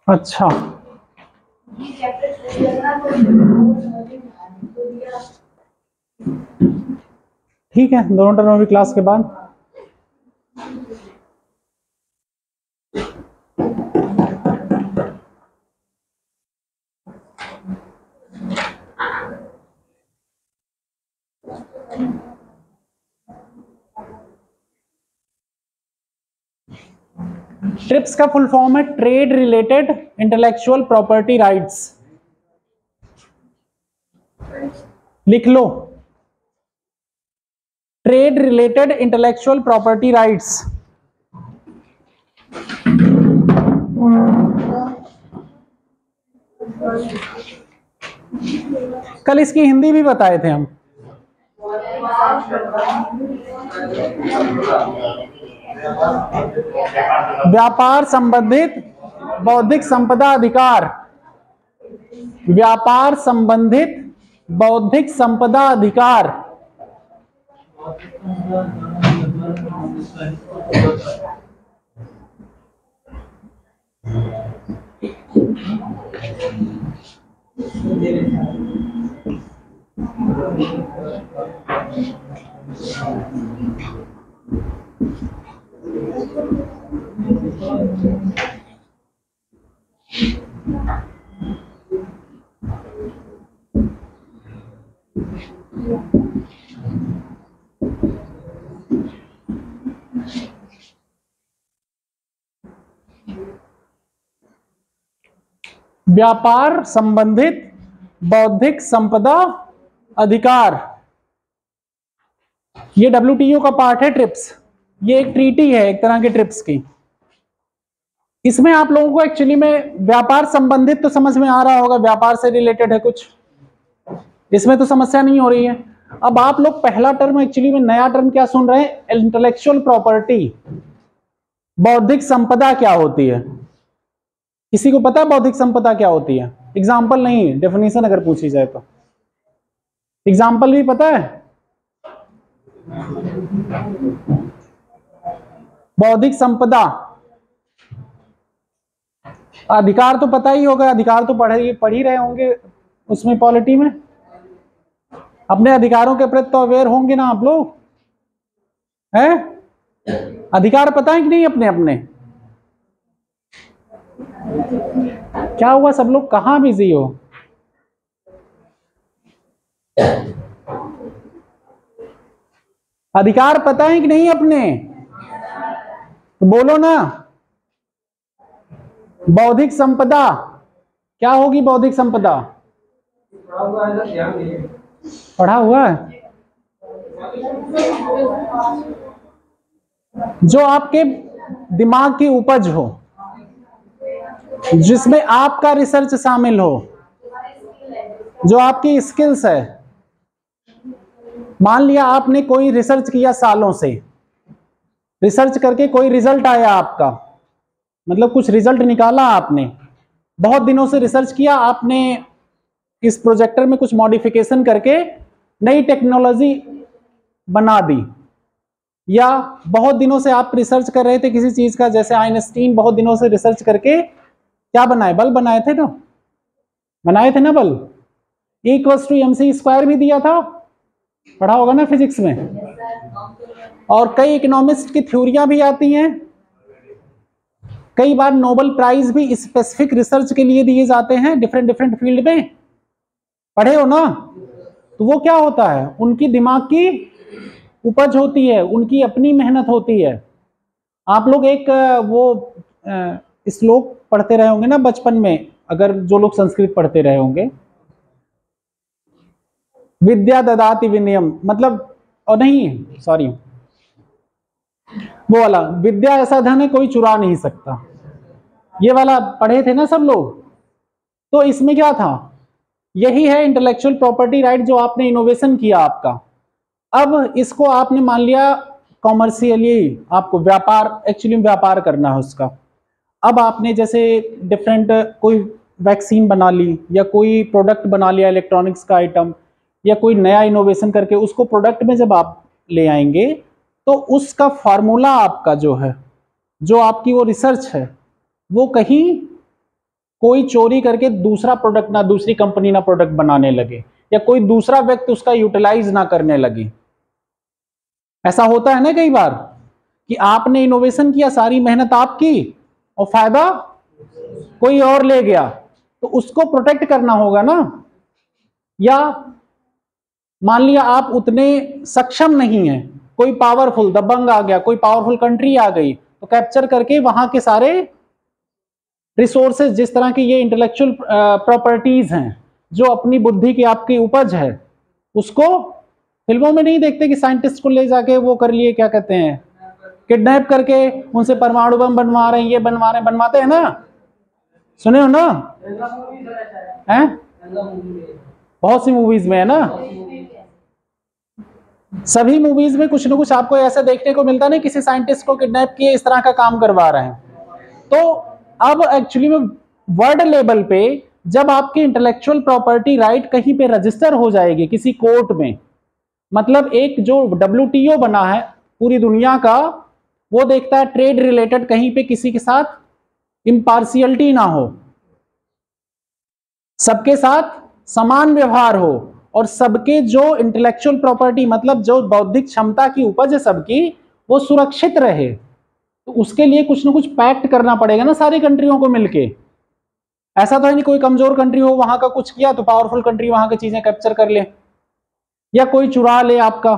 अच्छा, ठीक है, दोनों टर्म अभी क्लास के बाद। ट्रिप्स का फुल फॉर्म है trade related intellectual property rights. लिख लो, trade related intellectual property rights. कल इसकी हिंदी भी बताए थे हम। व्यापार संबंधित बौद्धिक संपदा अधिकार, व्यापार संबंधित बौद्धिक संपदा अधिकार। व्यापार संबंधित बौद्धिक संपदा अधिकार, ये WTO का पार्ट है ट्रिप्स। ये एक ट्रीटी है एक तरह के ट्रिप्स की। इसमें आप लोगों को एक्चुअली में व्यापार संबंधित तो समझ में आ रहा होगा, व्यापार से रिलेटेड है कुछ, इसमें तो समस्या नहीं हो रही है। अब आप लोग पहला टर्म एक्चुअली में नया टर्म क्या सुन रहे हैं, इंटेलेक्चुअल प्रॉपर्टी, बौद्धिक संपदा क्या होती है? किसी को पता है बौद्धिक संपदा क्या होती है? एग्जाम्पल नहीं, डेफिनेशन अगर पूछी जाए तो एग्जाम्पल भी पता है? बौद्धिक संपदा, अधिकार तो पता ही होगा, अधिकार तो पढ़ ही रहे होंगे उसमें पॉलिटी में। अपने अधिकारों के प्रति तो अवेयर होंगे ना आप लोग, हैं? अधिकार पता है कि नहीं अपने अपने? क्या हुआ, सब लोग कहाँ बिजी हो? अधिकार पता है कि नहीं अपने? तो बोलो ना। बौद्धिक संपदा क्या होगी? बौद्धिक संपदा पढ़ा हुआ है? जो आपके दिमाग की उपज हो, जिसमें आपका रिसर्च शामिल हो, जो आपकी स्किल्स है। मान लिया आपने कोई रिसर्च किया सालों से, रिसर्च करके कोई रिजल्ट आया आपका, मतलब कुछ रिजल्ट निकाला आपने, बहुत दिनों से रिसर्च किया आपने, इस प्रोजेक्टर में कुछ मॉडिफिकेशन करके नई टेक्नोलॉजी बना दी, या बहुत दिनों से आप रिसर्च कर रहे थे किसी चीज का, जैसे आइंस्टीन बहुत दिनों से रिसर्च करके क्या बनाए, बल्ब बनाए थे ना, बनाए थे ना बल्ब। E=mc² भी दिया था, पढ़ा होगा ना फिजिक्स में। और कई इकोनॉमिस्ट की थ्योरियां भी आती हैं, कई बार नोबेल प्राइज भी स्पेसिफिक रिसर्च के लिए दिए जाते हैं डिफरेंट डिफरेंट फील्ड में, पढ़े हो ना। तो वो क्या होता है, उनकी दिमाग की उपज होती है, उनकी अपनी मेहनत होती है। आप लोग एक वो श्लोक पढ़ते रहे होंगे ना बचपन में, अगर जो लोग संस्कृत पढ़ते रहे होंगे, विद्या ददाति विनयम, मतलब, और नहीं सॉरी, वो वाला, विद्या ऐसा धन है कोई चुरा नहीं सकता, ये वाला पढ़े थे ना सब लोग। तो इसमें क्या था, यही है इंटेलेक्चुअल प्रॉपर्टी राइट जो आपने इनोवेशन किया आपका। अब इसको आपने मान लिया कॉमर्शियली, आपको व्यापार, एक्चुअली व्यापार करना है उसका। अब आपने जैसे डिफरेंट कोई वैक्सीन बना ली, या कोई प्रोडक्ट बना लिया इलेक्ट्रॉनिक्स का आइटम, या कोई नया इनोवेशन करके उसको प्रोडक्ट में जब आप ले आएंगे, तो उसका फार्मूला आपका जो है जो आपकी वो रिसर्च है वो कहीं कोई चोरी करके दूसरा प्रोडक्ट ना, दूसरी कंपनी ना प्रोडक्ट बनाने लगे, या कोई दूसरा व्यक्ति उसका यूटिलाइज ना करने लगे। ऐसा होता है ना कई बार कि आपने इनोवेशन किया, सारी मेहनत आपकी और फायदा कोई और ले गया, तो उसको प्रोटेक्ट करना होगा ना। या मान लिया आप उतने सक्षम नहीं हैं, कोई पावरफुल दबंग आ गया, कोई पावरफुल कंट्री आ गई, तो कैप्चर करके वहां के सारे रिसोर्सेज, जिस तरह की ये इंटेलेक्चुअल प्रॉपर्टीज हैं, जो अपनी बुद्धि की आपकी उपज है, उसको फिल्मों में नहीं देखते कि साइंटिस्ट को ले जाके वो कर लिए, क्या कहते हैं, किडनैप करके उनसे परमाणु बम बनवा रहे हैं, ये बनवा रहे हैं, बनवाते हैं ना, सुने हो ना, हैं बहुत सी मूवीज में है ना, सभी मूवीज में कुछ ना कुछ आपको ऐसा देखने को मिलता नहीं, किसी साइंटिस्ट को किडनैप किए इस तरह का काम करवा रहे हैं। तो अब एक्चुअली में वर्ल्ड लेवल पे जब आपकी इंटेलेक्चुअल प्रॉपर्टी राइट कहीं पे रजिस्टर हो जाएगी किसी कोर्ट में, मतलब एक जो WTO बना है पूरी दुनिया का, वो देखता है ट्रेड रिलेटेड कहीं पे किसी के साथ इम्पार्शियलिटी ना हो, सबके साथ समान व्यवहार हो, और सबके जो इंटेलेक्चुअल प्रॉपर्टी मतलब जो बौद्धिक क्षमता की उपज है सबकी, वो सुरक्षित रहे। तो उसके लिए कुछ ना कुछ पैक्ट करना पड़ेगा ना सारी कंट्रियों को मिलके। ऐसा तो है नहीं कोई कमजोर कंट्री हो वहां का कुछ किया तो पावरफुल कंट्री वहां की चीजें कैप्चर कर ले, या कोई चुरा ले आपका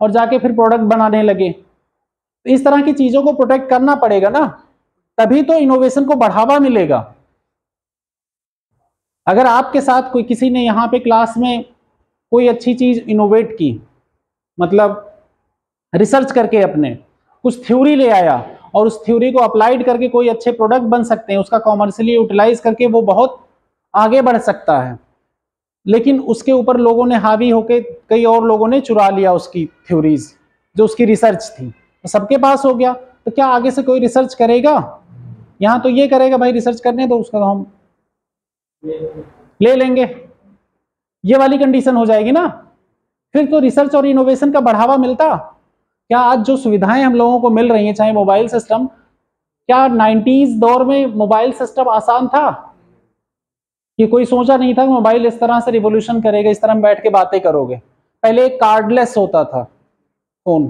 और जाके फिर प्रोडक्ट बनाने लगे। तो इस तरह की चीजों को प्रोटेक्ट करना पड़ेगा ना, तभी तो इनोवेशन को बढ़ावा मिलेगा। अगर आपके साथ कोई किसी ने यहाँ पे क्लास में कोई अच्छी चीज इनोवेट की, मतलब रिसर्च करके अपने कुछ थ्योरी ले आया और उस थ्योरी को अप्लाइड करके कोई अच्छे प्रोडक्ट बन सकते हैं, उसका कॉमर्शियली यूटिलाइज करके वो बहुत आगे बढ़ सकता है, लेकिन उसके ऊपर लोगों ने हावी होके कई और लोगों ने चुरा लिया उसकी थ्योरीज जो उसकी रिसर्च थी, तो सबके पास हो गया, तो क्या आगे से कोई रिसर्च करेगा? यहाँ तो ये करेगा भाई रिसर्च करने तो उसका हम ले लेंगे, ये वाली कंडीशन हो जाएगी ना। फिर तो रिसर्च और इनोवेशन का बढ़ावा मिलता। क्या आज जो सुविधाएं हम लोगों को मिल रही हैं, चाहे मोबाइल सिस्टम, क्या 90s दौर में मोबाइल सिस्टम आसान था? कि कोई सोचा नहीं था कि मोबाइल इस तरह से रिवोल्यूशन करेगा, इस तरह बैठ के बातें करोगे। पहले एक कार्डलेस होता था फोन,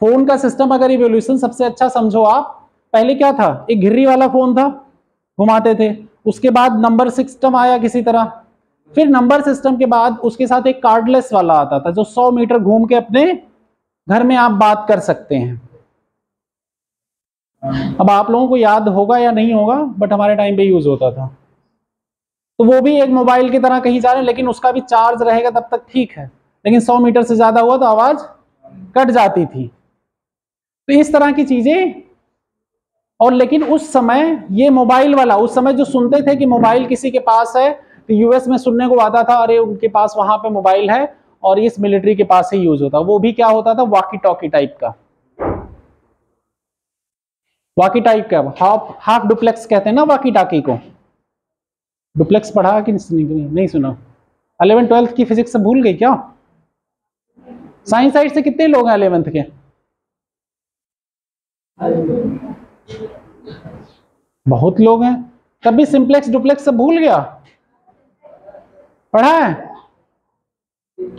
फोन का सिस्टम अगर रिवोल्यूशन सबसे अच्छा समझो आप, पहले क्या था, एक घिर्री वाला फोन था, घुमाते थे, उसके बाद नंबर सिस्टम आया किसी तरह, फिर नंबर सिस्टम के बाद उसके साथ एक कार्डलेस वाला आता था जो 100 मीटर घूम के अपने घर में आप बात कर सकते हैं। अब आप लोगों को याद होगा या नहीं होगा, बट हमारे टाइम पे यूज होता था। तो वो भी एक मोबाइल की तरह कहीं जा रहे हैं, लेकिन उसका भी चार्ज रहेगा तब तक ठीक है, लेकिन 100 मीटर से ज्यादा हुआ तो आवाज कट जाती थी। तो इस तरह की चीजें। और लेकिन उस समय ये मोबाइल वाला, उस समय जो सुनते थे कि मोबाइल किसी के पास है, तो यूएस में सुनने को आता था अरे उनके पास वहां पे मोबाइल है और इस मिलिट्री के पास ही यूज होता, वो भी क्या होता था, वॉकी टॉकी टाइप का, वॉकी टाइप का, हाफ डुप्लेक्स कहते हैं ना वॉकी टॉकी को। डुप्लेक्स पढ़ा कि नहीं सुना? 11th-12th की फिजिक्स से भूल गई क्या? साइंस साइड से कितने लोग हैं 11th के? बहुत लोग हैं। तब भी सिंप्लेक्स डुप्लेक्स सब भूल गया? पढ़ा है?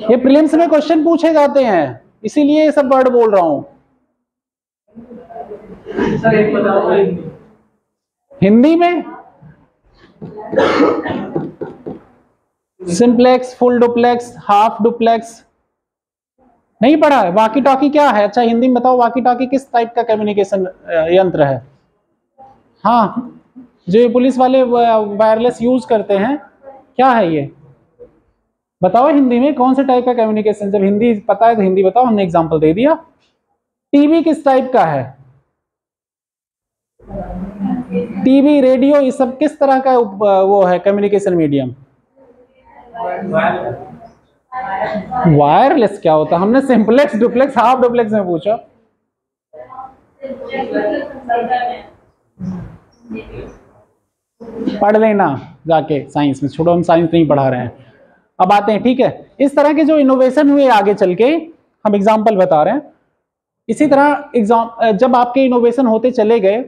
ये प्रीलिम्स में क्वेश्चन पूछे जाते हैं, इसीलिए ये सब वर्ड बोल रहा हूं। हिंदी में simplex, full duplex, half duplex नहीं पढ़ा है? वॉकी टॉकी क्या है? अच्छा हिंदी में बताओ, वॉकी टॉकी किस टाइप का कम्युनिकेशन यंत्र है? हाँ, जो ये पुलिस वाले वायरलेस यूज करते हैं, क्या है ये बताओ हिंदी में, कौन से टाइप का कम्युनिकेशन? जब हिंदी पता है तो हिंदी बताओ, हमने एग्जांपल दे दिया। टीवी किस टाइप का है? टीवी, रेडियो, ये सब किस तरह का वो है कम्युनिकेशन मीडियम? वायरलेस क्या होता? हमने सिंप्लेक्स, डुप्लेक्स, हाफ डुप्लेक्स में पूछा। पढ़ लेना जाके साइंस में, छोड़ो हम साइंस नहीं पढ़ा रहे हैं। अब आते हैं, ठीक है, इस तरह के जो इनोवेशन हुए आगे चल के, हम एग्जांपल बता रहे हैं। इसी तरह एग्जाम जब आपके इनोवेशन होते चले गए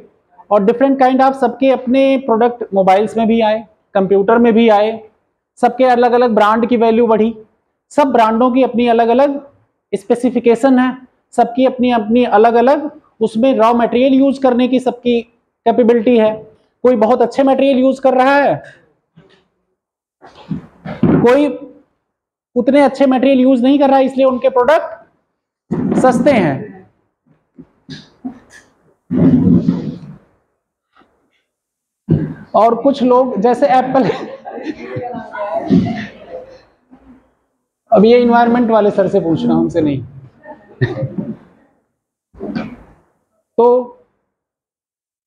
और डिफरेंट काइंड ऑफ सबके अपने प्रोडक्ट मोबाइल्स में भी आए, कंप्यूटर में भी आए, सबके अलग अलग ब्रांड की वैल्यू बढ़ी, सब ब्रांडों की अपनी अलग अलग स्पेसिफिकेशन है, सबकी अपनी अपनी अलग अलग उसमें रॉ मटेरियल यूज करने की सबकी कैपेबिलिटी है। कोई बहुत अच्छे मटेरियल यूज कर रहा है, कोई उतने अच्छे मटेरियल यूज नहीं कर रहा है, इसलिए उनके प्रोडक्ट सस्ते हैं। और कुछ लोग जैसे एप्पल अब ये इन्वायरमेंट वाले सर से पूछना, हमसे नहीं। तो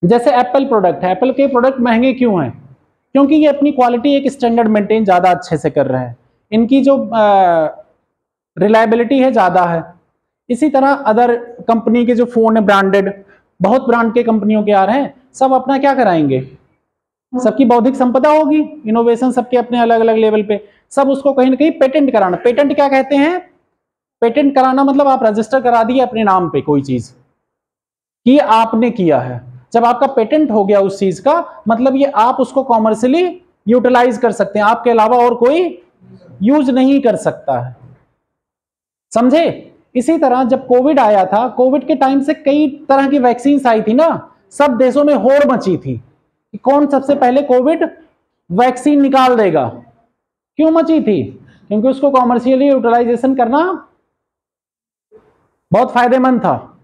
जैसे एप्पल प्रोडक्ट है, एप्पल के प्रोडक्ट महंगे क्यों हैं? क्योंकि ये अपनी क्वालिटी एक स्टैंडर्ड मेंटेन ज़्यादा अच्छे से कर रहे हैं, इनकी जो रिलायबिलिटी है ज़्यादा है। इसी तरह अदर कंपनी के जो फ़ोन है ब्रांडेड, बहुत ब्रांड के कंपनियों के आ रहे हैं, सब अपना क्या कराएंगे, सबकी बौद्धिक संपदा होगी, इनोवेशन सबके अपने अलग अलग लेवल पे, सब उसको कहीं ना कहीं पेटेंट कराना। पेटेंट क्या कहते हैं? पेटेंट कराना मतलब आप रजिस्टर करा दिए अपने नाम पे कोई चीज कि आपने किया है। जब आपका पेटेंट हो गया उस चीज का, मतलब ये आप उसको कॉमर्शियली यूटिलाइज कर सकते हैं, आपके अलावा और कोई यूज नहीं कर सकता है। समझे? इसी तरह जब कोविड आया था, कोविड के टाइम से कई तरह की वैक्सीन आई थी ना, सब देशों में होड़ मची थी कि कौन सबसे पहले कोविड वैक्सीन निकाल देगा। क्यों मची थी? क्योंकि उसको कॉमर्शियली यूटिलाइजेशन करना बहुत फायदेमंद था।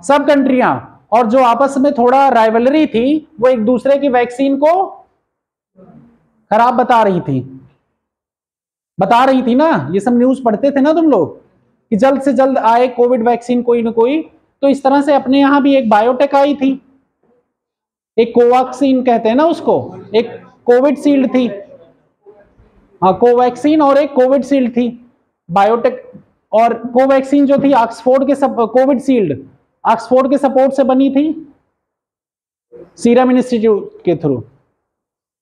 सब कंट्रियां और जो आपस में थोड़ा राइवलरी थी, वो एक दूसरे की वैक्सीन को खराब बता रही थी ना। ये सब न्यूज पढ़ते थे ना तुम लोग कि जल्द से जल्द आए कोविड वैक्सीन कोई ना कोई। तो इस तरह से अपने यहां भी एक बायोटेक आई थी, एक कोवैक्सीन कहते हैं ना उसको, एक कोविड शील्ड थी। हाँ, कोवैक्सीन और एक कोविड शील्ड थी बायोटेक। और कोवैक्सीन जो थी ऑक्सफोर्ड के कोविड शील्ड ऑक्सफोर्ड के सपोर्ट से बनी थी, सीरम इंस्टीट्यूट के थ्रू।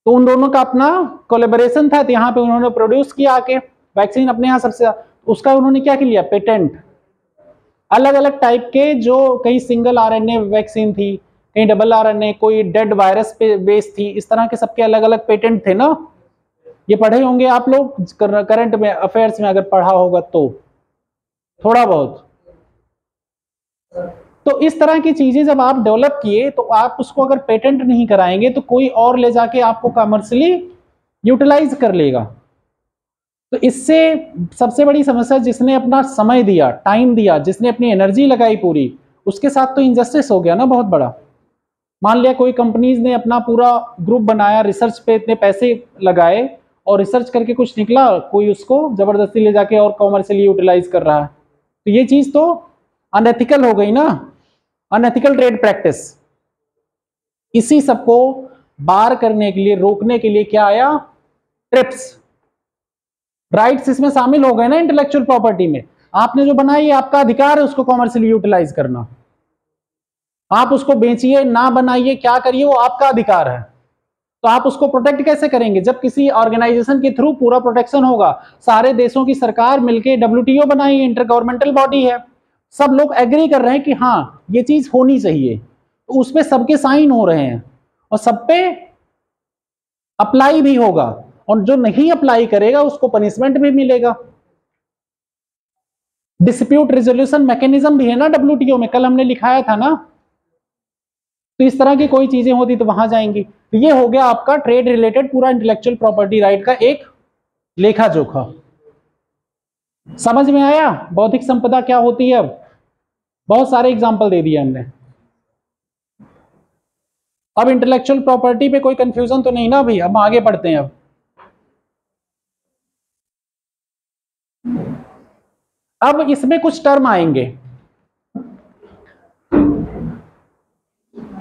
तो उन दोनों का अपना कोलैबोरेशन था, तो यहाँ पे उन्होंने प्रोड्यूस किया आके वैक्सीन अपने यहाँ सबसे, उसका उन्होंने क्या किया, पेटेंट। अलग अलग टाइप के, जो कई सिंगल आरएनए वैक्सीन थी, कहीं डबल आरएनए, कोई डेड वायरस पे बेस थी, इस तरह के सबके अलग अलग पेटेंट थे ना। ये पढ़े होंगे आप लोग करंट में अफेयर्स में, अगर पढ़ा होगा तो थोड़ा बहुत। तो इस तरह की चीजें जब आप डेवलप किए, तो आप उसको अगर पेटेंट नहीं कराएंगे तो कोई और ले जाके आपको कमर्शियली यूटिलाइज कर लेगा। तो इससे सबसे बड़ी समस्या, जिसने अपना समय दिया, टाइम दिया, जिसने अपनी एनर्जी लगाई पूरी, उसके साथ तो इनजस्टिस हो गया ना बहुत बड़ा। मान लिया कोई कंपनीज ने अपना पूरा ग्रुप बनाया, रिसर्च पे इतने पैसे लगाए और रिसर्च करके कुछ निकला, कोई उसको जबरदस्ती ले जाके और कॉमर्शियली यूटिलाइज कर रहा है, तो ये चीज तो अनएथिकल हो गई ना, अनएथिकल ट्रेड प्रैक्टिस। इसी सबको बार करने के लिए, रोकने के लिए क्या आया, ट्रिप्स। राइट्स इसमें शामिल हो गए ना इंटेलेक्चुअल प्रॉपर्टी में। आपने जो बनाई, आपका अधिकार है उसको कॉमर्शियली यूटिलाइज करना। आप उसको बेचिए ना बनाइए, क्या करिए, वो आपका अधिकार है। तो आप उसको प्रोटेक्ट कैसे करेंगे? जब किसी ऑर्गेनाइजेशन के थ्रू पूरा प्रोटेक्शन होगा, सारे देशों की सरकार मिलके WTO बनाई, इंटर गवर्नमेंटल बॉडी है, सब लोग एग्री कर रहे हैं कि हाँ ये चीज होनी चाहिए, तो उस पे सबके साइन हो रहे हैं और सब पे अप्लाई भी होगा, और जो नहीं अप्लाई करेगा उसको पनिशमेंट भी मिलेगा। डिस्प्यूट रिजोल्यूशन मैकेनिज्म भी है ना WTO में, कल हमने लिखाया था ना। तो इस तरह की कोई चीजें होती तो वहां जाएंगी। तो ये हो गया आपका ट्रेड रिलेटेड पूरा इंटेलेक्चुअल प्रॉपर्टी राइट का एक लेखा जोखा। समझ में आया बौद्धिक संपदा क्या होती है? अब बहुत सारे एग्जांपल दे दिए हमने। अब इंटेलेक्चुअल प्रॉपर्टी पे कोई कंफ्यूजन तो नहीं ना अभी? अब आगे बढ़ते हैं। अब इसमें कुछ टर्म आएंगे।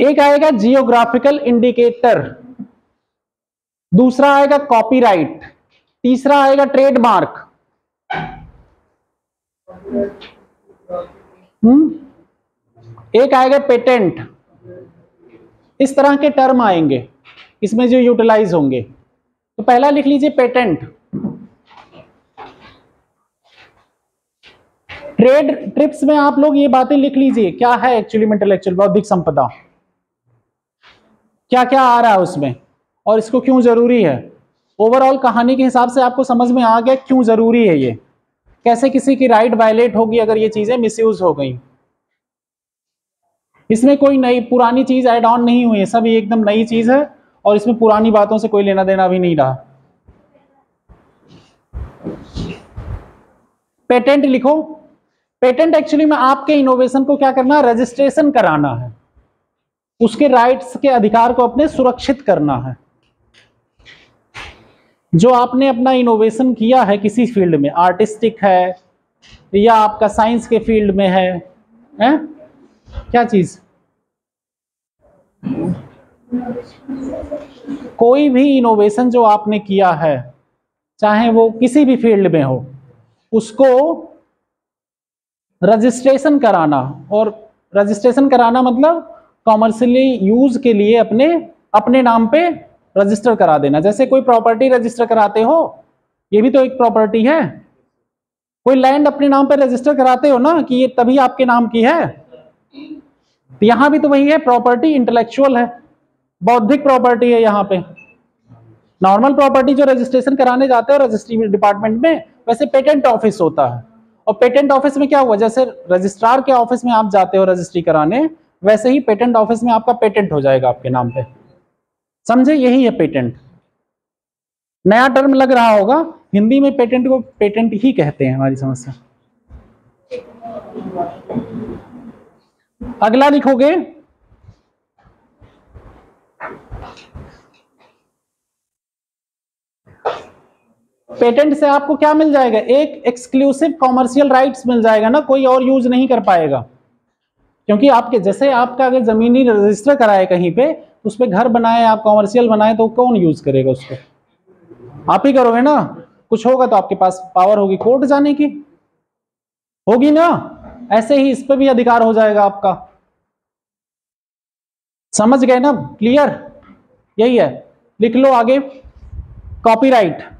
एक आएगा जियोग्राफिकल इंडिकेटर, दूसरा आएगा कॉपीराइट, तीसरा आएगा ट्रेडमार्क, एक आएगा पेटेंट। इस तरह के टर्म आएंगे इसमें जो यूटिलाइज होंगे। तो पहला लिख लीजिए पेटेंट। ट्रेड ट्रिप्स में आप लोग ये बातें लिख लीजिए, क्या है एक्चुअली में इंटेलेक्चुअल बौद्धिक संपदा, क्या क्या आ रहा है उसमें और इसको क्यों जरूरी है। ओवरऑल कहानी के हिसाब से आपको समझ में आ गया क्यों जरूरी है ये, कैसे किसी की राइट वायलेट होगी अगर ये चीजें मिसयूज हो गई। इसमें कोई नई पुरानी चीज ऐड ऑन नहीं हुई है, सब ये एकदम नई चीज है और इसमें पुरानी बातों से कोई लेना देना भी नहीं रहा। पेटेंट लिखो। पेटेंट एक्चुअली में आपके इनोवेशन को क्या करना है, रजिस्ट्रेशन कराना है, उसके राइट्स के अधिकार को अपने सुरक्षित करना है। जो आपने अपना इनोवेशन किया है किसी फील्ड में, आर्टिस्टिक है या आपका साइंस के फील्ड में है, क्या चीज, कोई भी इनोवेशन जो आपने किया है चाहे वो किसी भी फील्ड में हो, उसको रजिस्ट्रेशन कराना। और रजिस्ट्रेशन कराना मतलब कॉमर्शियली यूज के लिए अपने नाम पे रजिस्टर करा देना। जैसे कोई प्रॉपर्टी रजिस्टर कराते हो, ये भी तो एक प्रॉपर्टी है। कोई लैंड अपने नाम पे रजिस्टर कराते हो ना कि ये तभी आपके नाम की है, तो यहां भी तो वही है, प्रॉपर्टी इंटेलेक्चुअल है, बौद्धिक प्रॉपर्टी है। यहाँ पे नॉर्मल प्रॉपर्टी जो रजिस्ट्रेशन कराने जाते हो रजिस्ट्री डिपार्टमेंट में, वैसे पेटेंट ऑफिस होता है। और पेटेंट ऑफिस में क्या हुआ, जैसे रजिस्ट्रार के ऑफिस में आप जाते हो रजिस्ट्री कराने, वैसे ही पेटेंट ऑफिस में आपका पेटेंट हो जाएगा आपके नाम पे। समझे, यही है पेटेंट। नया टर्म लग रहा होगा, हिंदी में पेटेंट को पेटेंट ही कहते हैं हमारी समझ से। अगला लिखोगे, पेटेंट से आपको क्या मिल जाएगा, एक एक्सक्लूसिव कॉमर्शियल राइट्स मिल जाएगा ना, कोई और यूज नहीं कर पाएगा। क्योंकि आपके जैसे आपका अगर जमीनी रजिस्टर कराए कहीं पे, उस पे घर बनाए आप कॉमर्शियल बनाए, तो कौन यूज करेगा उसको, आप ही करोगे ना। कुछ होगा तो आपके पास पावर होगी कोर्ट जाने की, होगी ना। ऐसे ही इस पे भी अधिकार हो जाएगा आपका। समझ गए ना, क्लियर, यही है। लिख लो आगे, कॉपीराइट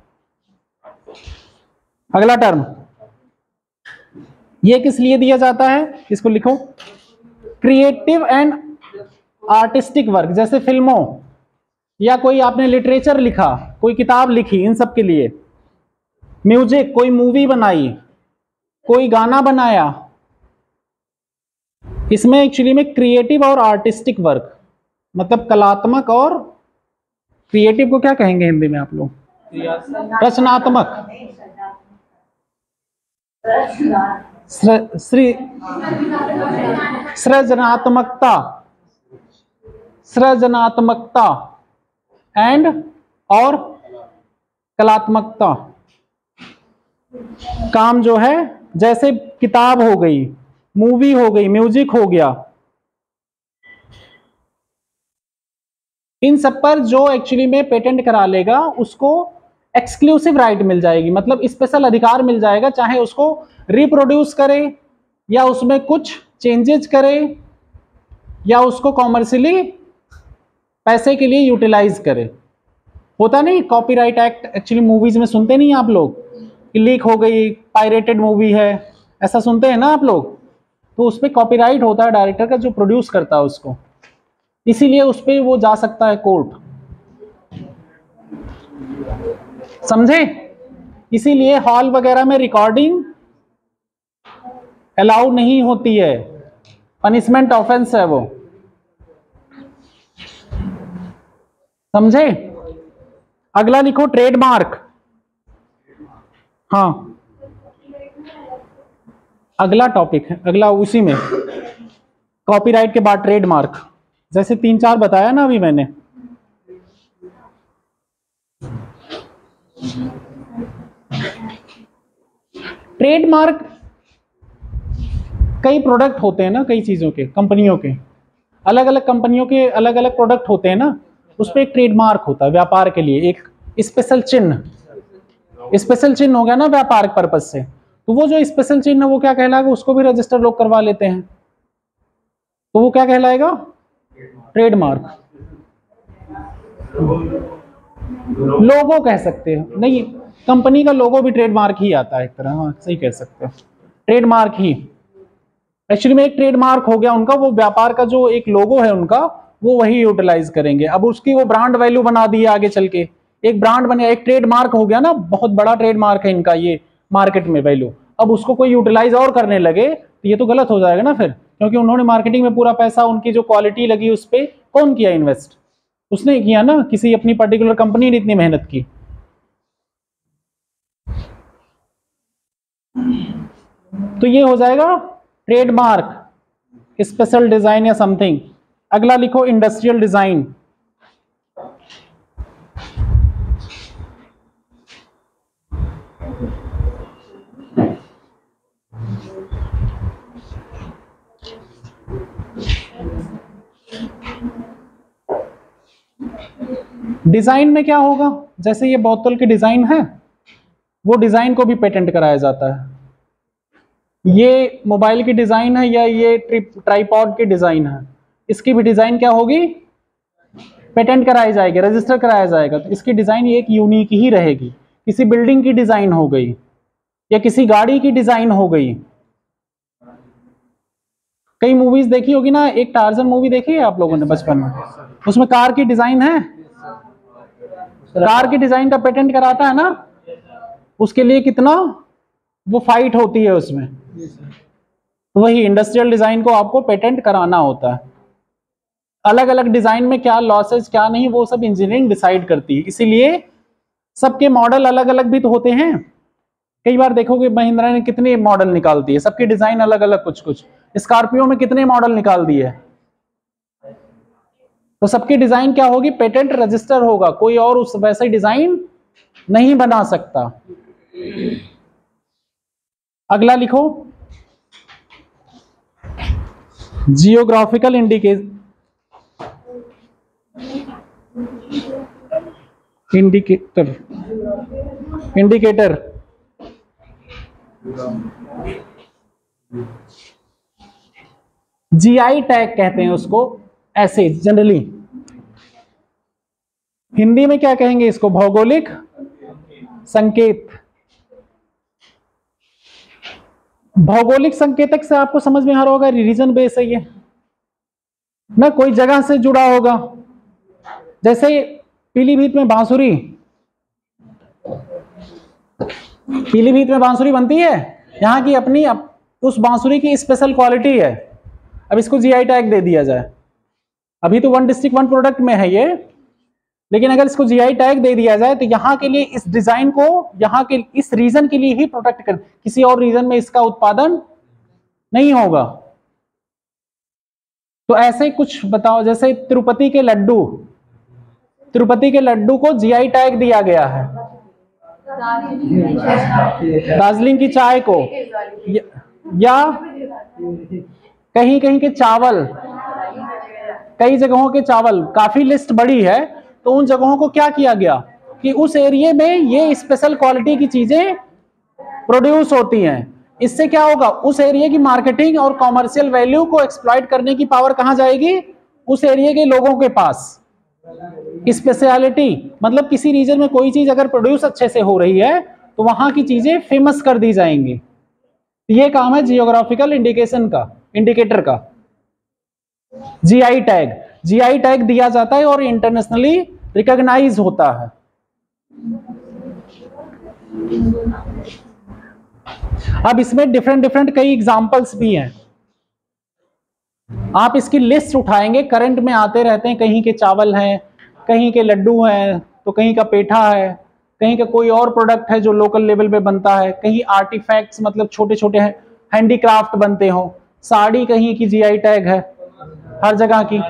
अगला टर्म। ये किस लिए दिया जाता है, इसको लिखो, क्रिएटिव एंड आर्टिस्टिक वर्क, जैसे फिल्मों या कोई आपने लिटरेचर लिखा, कोई किताब लिखी, इन सब के लिए। म्यूजिक, कोई मूवी बनाई, कोई गाना बनाया, इसमें एक्चुअली में क्रिएटिव और आर्टिस्टिक वर्क मतलब कलात्मक, और क्रिएटिव को क्या कहेंगे हिंदी में आप लोग, रचनात्मक, सृजनात्मकता, सृजनात्मकता एंड और कलात्मकता काम जो है, जैसे किताब हो गई, मूवी हो गई, म्यूजिक हो गया, इन सब पर जो एक्चुअली में पेटेंट करा लेगा उसको एक्सक्लूसिव राइट मिल जाएगी, मतलब स्पेशल अधिकार मिल जाएगा, चाहे उसको रिप्रोड्यूस करे या उसमें कुछ चेंजेस करे या उसको कॉमर्शियली पैसे के लिए यूटिलाइज करे। होता नहीं कॉपीराइट एक्ट, एक्चुअली मूवीज में सुनते नहीं आप लोग कि लीक हो गई, पायरेटेड मूवी है, ऐसा सुनते हैं ना आप लोग। तो उस पर कॉपीराइट होता है डायरेक्टर का जो प्रोड्यूस करता है उसको, इसीलिए उस पर वो जा सकता है कोर्ट। समझे, इसीलिए हॉल वगैरह में रिकॉर्डिंग अलाउ नहीं होती है, पनिशमेंट ऑफेंस है वो। समझे, अगला लिखो ट्रेडमार्क। हाँ अगला टॉपिक है, अगला उसी में कॉपीराइट के बाद ट्रेडमार्क, जैसे 3-4 बताया ना अभी मैंने। ट्रेडमार्क कई प्रोडक्ट होते हैं ना, कई चीजों के, कंपनियों के, अलग अलग कंपनियों के अलग अलग प्रोडक्ट होते हैं ना, उस पर एक ट्रेडमार्क होता है व्यापार के लिए, एक स्पेशल चिन्ह। स्पेशल चिन्ह हो गया ना व्यापार पर्पज से, तो वो जो स्पेशल चिन्ह है वो क्या कहलाएगा, उसको भी रजिस्टर लोग करवा लेते हैं, तो वो क्या कहलाएगा, ट्रेडमार्क। लोगो कह सकते हो, नहीं कंपनी का लोगो भी ट्रेडमार्क ही आता है एक तरह, हाँ सही कह सकते हो। ट्रेडमार्क ही एक्चुअली में एक ट्रेडमार्क हो गया उनका, वो व्यापार का जो एक लोगो है उनका वो वही यूटिलाइज करेंगे। अब उसकी वो ब्रांड वैल्यू बना दी है आगे चल के, एक ब्रांड बने, एक ट्रेडमार्क हो गया ना, बहुत बड़ा ट्रेडमार्क है इनका ये मार्केट में वैल्यू। अब उसको कोई यूटिलाइज और करने लगे तो ये तो गलत हो जाएगा ना फिर, क्योंकि उन्होंने मार्केटिंग में पूरा पैसा, उनकी जो क्वालिटी लगी उस पर कौन किया इन्वेस्ट, उसने किया ना, किसी अपनी पर्टिकुलर कंपनी ने इतनी मेहनत की। तो ये हो जाएगा ट्रेडमार्क, स्पेशल डिजाइन या समथिंग। अगला लिखो इंडस्ट्रियल डिजाइन। डिजाइन में क्या होगा, जैसे ये बोतल की डिजाइन है, वो डिजाइन को भी पेटेंट कराया जाता है। ये मोबाइल की डिजाइन है या ये ट्राइपॉड की डिजाइन है, इसकी भी डिजाइन क्या होगी, पेटेंट कराई जाएगी, रजिस्टर कराया जाएगा। तो इसकी डिजाइन एक यूनिक ही रहेगी। किसी बिल्डिंग की डिजाइन हो गई या किसी गाड़ी की डिजाइन हो गई। कई मूवीज देखी होगी ना, एक टार्जन मूवी देखी है आप लोगों ने बचपन में, उसमें कार की डिजाइन है, कार की डिजाइन का पेटेंट कराता है ना, उसके लिए कितना वो फाइट होती है उसमें। वही इंडस्ट्रियल डिजाइन को आपको पेटेंट कराना होता है। अलग अलग डिजाइन में क्या लॉसेज क्या नहीं, वो सब इंजीनियरिंग डिसाइड करती है। इसीलिए सबके मॉडल अलग अलग भी तो होते हैं। कई बार देखोगे महिंद्रा ने कितने मॉडल निकालती है, सबकी डिजाइन अलग अलग, कुछ कुछ स्कॉर्पियो में कितने मॉडल निकाल दिए। तो सबकी डिजाइन क्या होगी, पेटेंट रजिस्टर होगा, कोई और उस वैसे डिजाइन नहीं बना सकता। अगला लिखो जियोग्राफिकल इंडिकेटर। जीआई टैग कहते हैं उसको ऐसे जनरली। हिंदी में क्या कहेंगे इसको, भौगोलिक संकेत। भौगोलिक संकेतक से आपको समझ में आ रहा होगा रीजन बेस है ये ना, कोई जगह से जुड़ा होगा। जैसे पीलीभीत में बांसुरी, पीलीभीत में बांसुरी बनती है, यहाँ की अपनी उस बांसुरी की स्पेशल क्वालिटी है। अब इसको जीआई टैग दे दिया जाए, अभी तो वन डिस्ट्रिक्ट वन प्रोडक्ट में है ये, लेकिन अगर इसको जीआई टैग दे दिया जाए तो यहाँ के लिए इस डिजाइन को यहाँ के इस रीजन के लिए ही प्रोटेक्ट कर, किसी और रीजन में इसका उत्पादन नहीं होगा। तो ऐसे कुछ बताओ, जैसे तिरुपति के लड्डू, तिरुपति के लड्डू को जीआई टैग दिया गया है, दार्जिलिंग की चाय को, या कहीं कहीं के चावल, कई जगहों के चावल, काफी लिस्ट बड़ी है। तो उन जगहों को क्या किया गया कि उस एरिया में ये स्पेशल क्वालिटी की चीजें प्रोड्यूस होती हैं। इससे क्या होगा, उस एरिया की मार्केटिंग और कॉमर्शियल वैल्यू को एक्सप्लॉइट करने की पावर कहां जाएगी, उस एरिया के लोगों के पास। स्पेशलिटी मतलब किसी रीजन में कोई चीज अगर प्रोड्यूस अच्छे से हो रही है तो वहां की चीजें फेमस कर दी जाएंगी। ये काम है जियोग्राफिकल इंडिकेशन का, इंडिकेटर का। जीआई टैग, जीआई टैग दिया जाता है और इंटरनेशनली रिकॉग्नाइज होता है। अब इसमें डिफरेंट डिफरेंट कई एग्जांपल्स भी हैं। आप इसकी लिस्ट उठाएंगे, करंट में आते रहते हैं, कहीं के चावल हैं, कहीं के लड्डू हैं, तो कहीं का पेठा है, कहीं का कोई और प्रोडक्ट है जो लोकल लेवल पे बनता है, कहीं आर्टिफैक्ट्स मतलब छोटे छोटे हैंडीक्राफ्ट बनते हो, साड़ी कहीं की जीआई टैग है, हर जगह की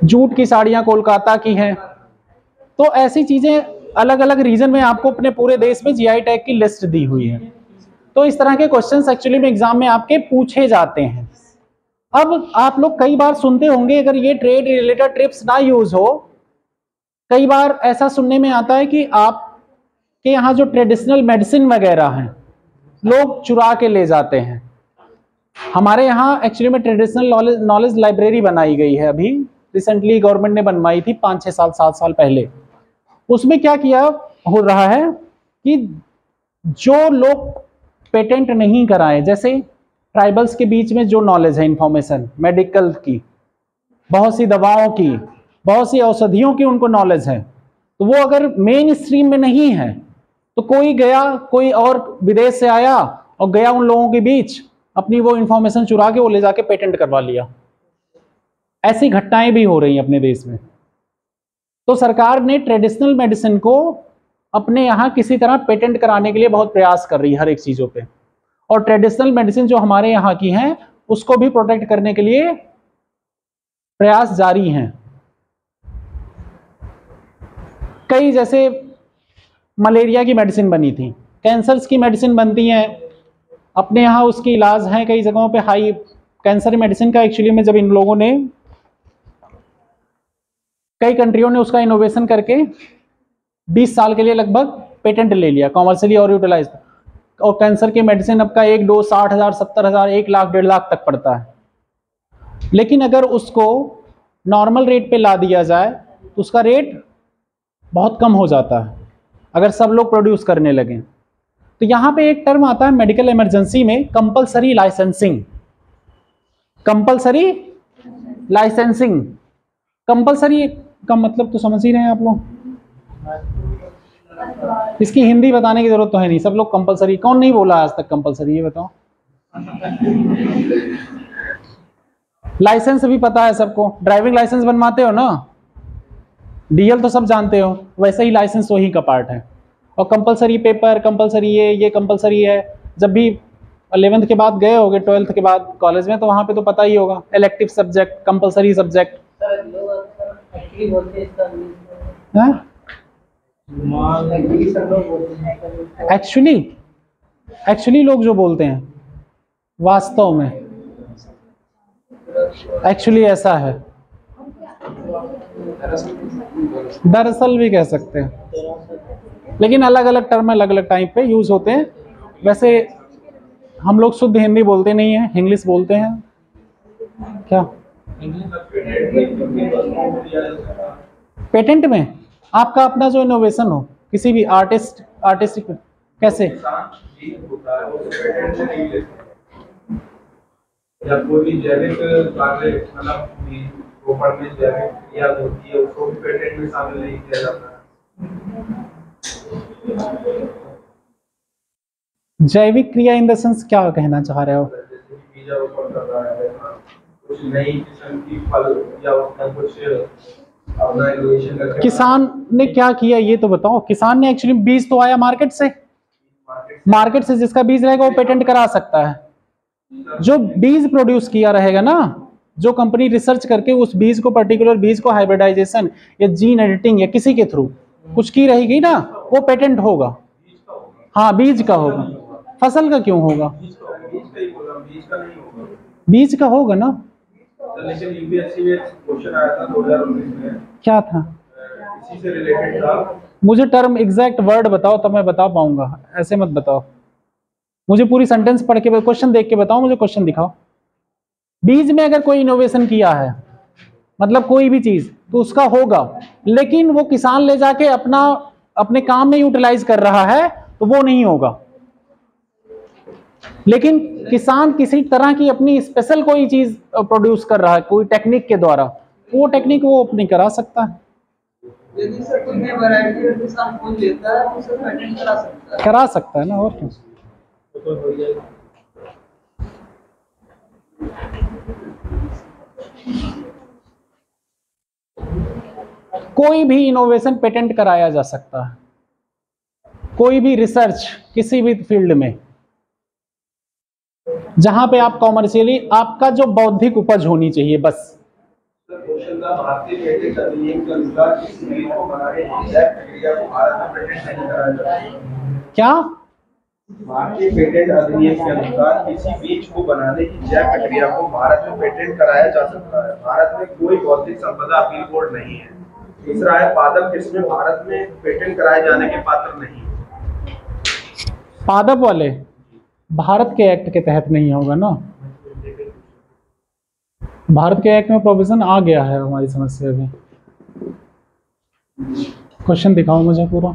जूट की साड़ियां कोलकाता की हैं। तो ऐसी चीजें अलग अलग रीजन में आपको अपने पूरे देश में जीआई टैग की लिस्ट दी हुई है। तो इस तरह के क्वेश्चंस एक्चुअली में एग्जाम में आपके पूछे जाते हैं। अब आप लोग कई बार सुनते होंगे, अगर ये ट्रेड रिलेटेड ट्रिप्स ना यूज हो, कई बार ऐसा सुनने में आता है कि आपके यहाँ जो ट्रेडिशनल मेडिसिन वगैरह हैं लोग चुरा के ले जाते हैं। हमारे यहाँ एक्चुअली में ट्रेडिशनल नॉलेज लाइब्रेरी बनाई गई है, अभी रिसेंटली गवर्नमेंट ने बनवाई थी 5-6 साल 7 साल पहले। उसमें क्या किया हो रहा है कि जो लोग पेटेंट नहीं कराए, जैसे ट्राइबल्स के बीच में जो नॉलेज है, इंफॉर्मेशन मेडिकल की, बहुत सी दवाओं की, बहुत सी औषधियों की उनको नॉलेज है, तो वो अगर मेन स्ट्रीम में नहीं है तो कोई गया, कोई और विदेश से आया और गया उन लोगों के बीच, अपनी वो इंफॉर्मेशन चुरा के वो ले जाके पेटेंट करवा लिया। ऐसी घटनाएं भी हो रही हैं अपने देश में। तो सरकार ने ट्रेडिशनल मेडिसिन को अपने यहाँ किसी तरह पेटेंट कराने के लिए बहुत प्रयास कर रही है हर एक चीज़ों पे, और ट्रेडिशनल मेडिसिन जो हमारे यहाँ की हैं उसको भी प्रोटेक्ट करने के लिए प्रयास जारी हैं। कई जैसे मलेरिया की मेडिसिन बनी थी, कैंसर्स की मेडिसिन बनती हैं अपने यहाँ, उसकी इलाज है कई जगहों पे हाई। कैंसर मेडिसिन का एक्चुअली में जब इन लोगों ने, कई कंट्रियों ने उसका इनोवेशन करके 20 साल के लिए लगभग पेटेंट ले लिया कॉमर्शियली और यूटिलाइज, और कैंसर की मेडिसिन अब का एक डोज 60,000, 70,000, 1 लाख, 1.5 लाख तक पड़ता है। लेकिन अगर उसको नॉर्मल रेट पे ला दिया जाए तो उसका रेट बहुत कम हो जाता है अगर सब लोग प्रोड्यूस करने लगें। तो यहाँ पे एक टर्म आता है मेडिकल इमरजेंसी में, compulsory licensing. Compulsory licensing, compulsory का मतलब तो समझ ही रहे हैं आप लोग, इसकी हिंदी बताने की जरूरत तो है नहीं, सब लोग कंपलसरी, कौन नहीं बोला आज तक कंपलसरी, ये बताओ। लाइसेंस भी पता है सबको, ड्राइविंग लाइसेंस बनवाते हो ना, डीएल तो सब जानते हो, वैसे ही लाइसेंस वही का पार्ट है। और कंपलसरी पेपर, कंपलसरी ये कंपलसरी है। जब भी 11th के बाद गए होगे, 12th के बाद कॉलेज में, तो वहाँ पे तो पता ही होगा, elective subject, compulsory subject. Actually लोग जो बोलते हैं, वास्तव में एक्चुअली ऐसा है, दरअसल भी कह सकते हैं, लेकिन अलग अलग टर्म अलग अलग टाइम पे यूज होते हैं। वैसे हम लोग शुद्ध हिंदी बोलते नहीं हैं, इंग्लिश बोलते हैं। क्या पेटेंट में आपका अपना जो इनोवेशन हो, किसी भी आर्टिस्टिक कैसे, या कोई जैविक कार्य, मतलब रोपण में जैविक क्रिया होती है, उसको भी पेटेंट में शामिल नहीं किया जाता है। जैविक क्रिया इन द सेंस क्या कहना चाह रहे हो? जैसे कि बीज रोपण कर रहा है, कुछ नई किस्म की फल या उसका कुछ अपना इनोवेशन करके। किसान ने क्या किया ये तो बताओ। किसान ने एक्चुअली बीज तो आया मार्केट से जिसका बीज रहेगा वो पेटेंट करा सकता है। जो बीज प्रोड्यूस किया रहेगा ना, जो कंपनी रिसर्च करके उस बीज को, पर्टिकुलर बीज को हाइब्रिडाइजेशन या जीन एडिटिंग या किसी के थ्रू कुछ की रहेगी ना, वो पेटेंट होगा। हाँ, बीज का होगा, फसल का क्यों होगा? बीज का होगा ना। लेकिन यूपीएससी में क्वेश्चन आया था 2019 में, क्या था? इसी से रिलेटेड था। मुझे टर्म एग्जैक्ट वर्ड बताओ तब मैं बता पाऊंगा, ऐसे मत बताओ। मुझे पूरी सेंटेंस पढ़ के, क्वेश्चन देख के बताओ, मुझे क्वेश्चन दिखाओ। बीज में अगर कोई इनोवेशन किया है, मतलब कोई भी चीज, तो उसका होगा, लेकिन वो किसान ले जाके अपने काम में यूटिलाइज कर रहा है तो वो नहीं होगा। लेकिन किसान किसी तरह की अपनी स्पेशल कोई चीज प्रोड्यूस कर रहा है कोई टेक्निक के द्वारा, वो टेक्निक वो अपनी करा सकता है। यदि सर कोई नई वैरायटी किसान खोज लेता है तो उसे पेटेंट करा सकता है ना, और क्या। कोई भी इनोवेशन पेटेंट कराया जा सकता है, कोई भी रिसर्च किसी भी फील्ड में, जहां पे आप कॉमर्शियली, आपका जो बौद्धिक उपज होनी चाहिए बस। भारतीय पेटेंट अधिनियम के अनुसार किसी बीज को बनाने की जैव प्रक्रिया को भारत में पेटेंट नहीं कराया जाता। क्या? भारतीय पेटेंट अधिनियम के अनुसार किसी बीज को बनाने की जैव प्रक्रिया को भारत में पेटेंट कराया जा सकता है। भारत में कोई बौद्धिक संपदा अपील बोर्ड नहीं है। तीसरा है, पादप किस्में भारत में पेटेंट कराए जाने के पात्र नहीं है। पादप वाले भारत के एक्ट के तहत नहीं होगा ना। भारत के एक्ट में प्रोविजन आ गया है हमारी समझ से। अभी क्वेश्चन दिखाओ मुझे पूरा।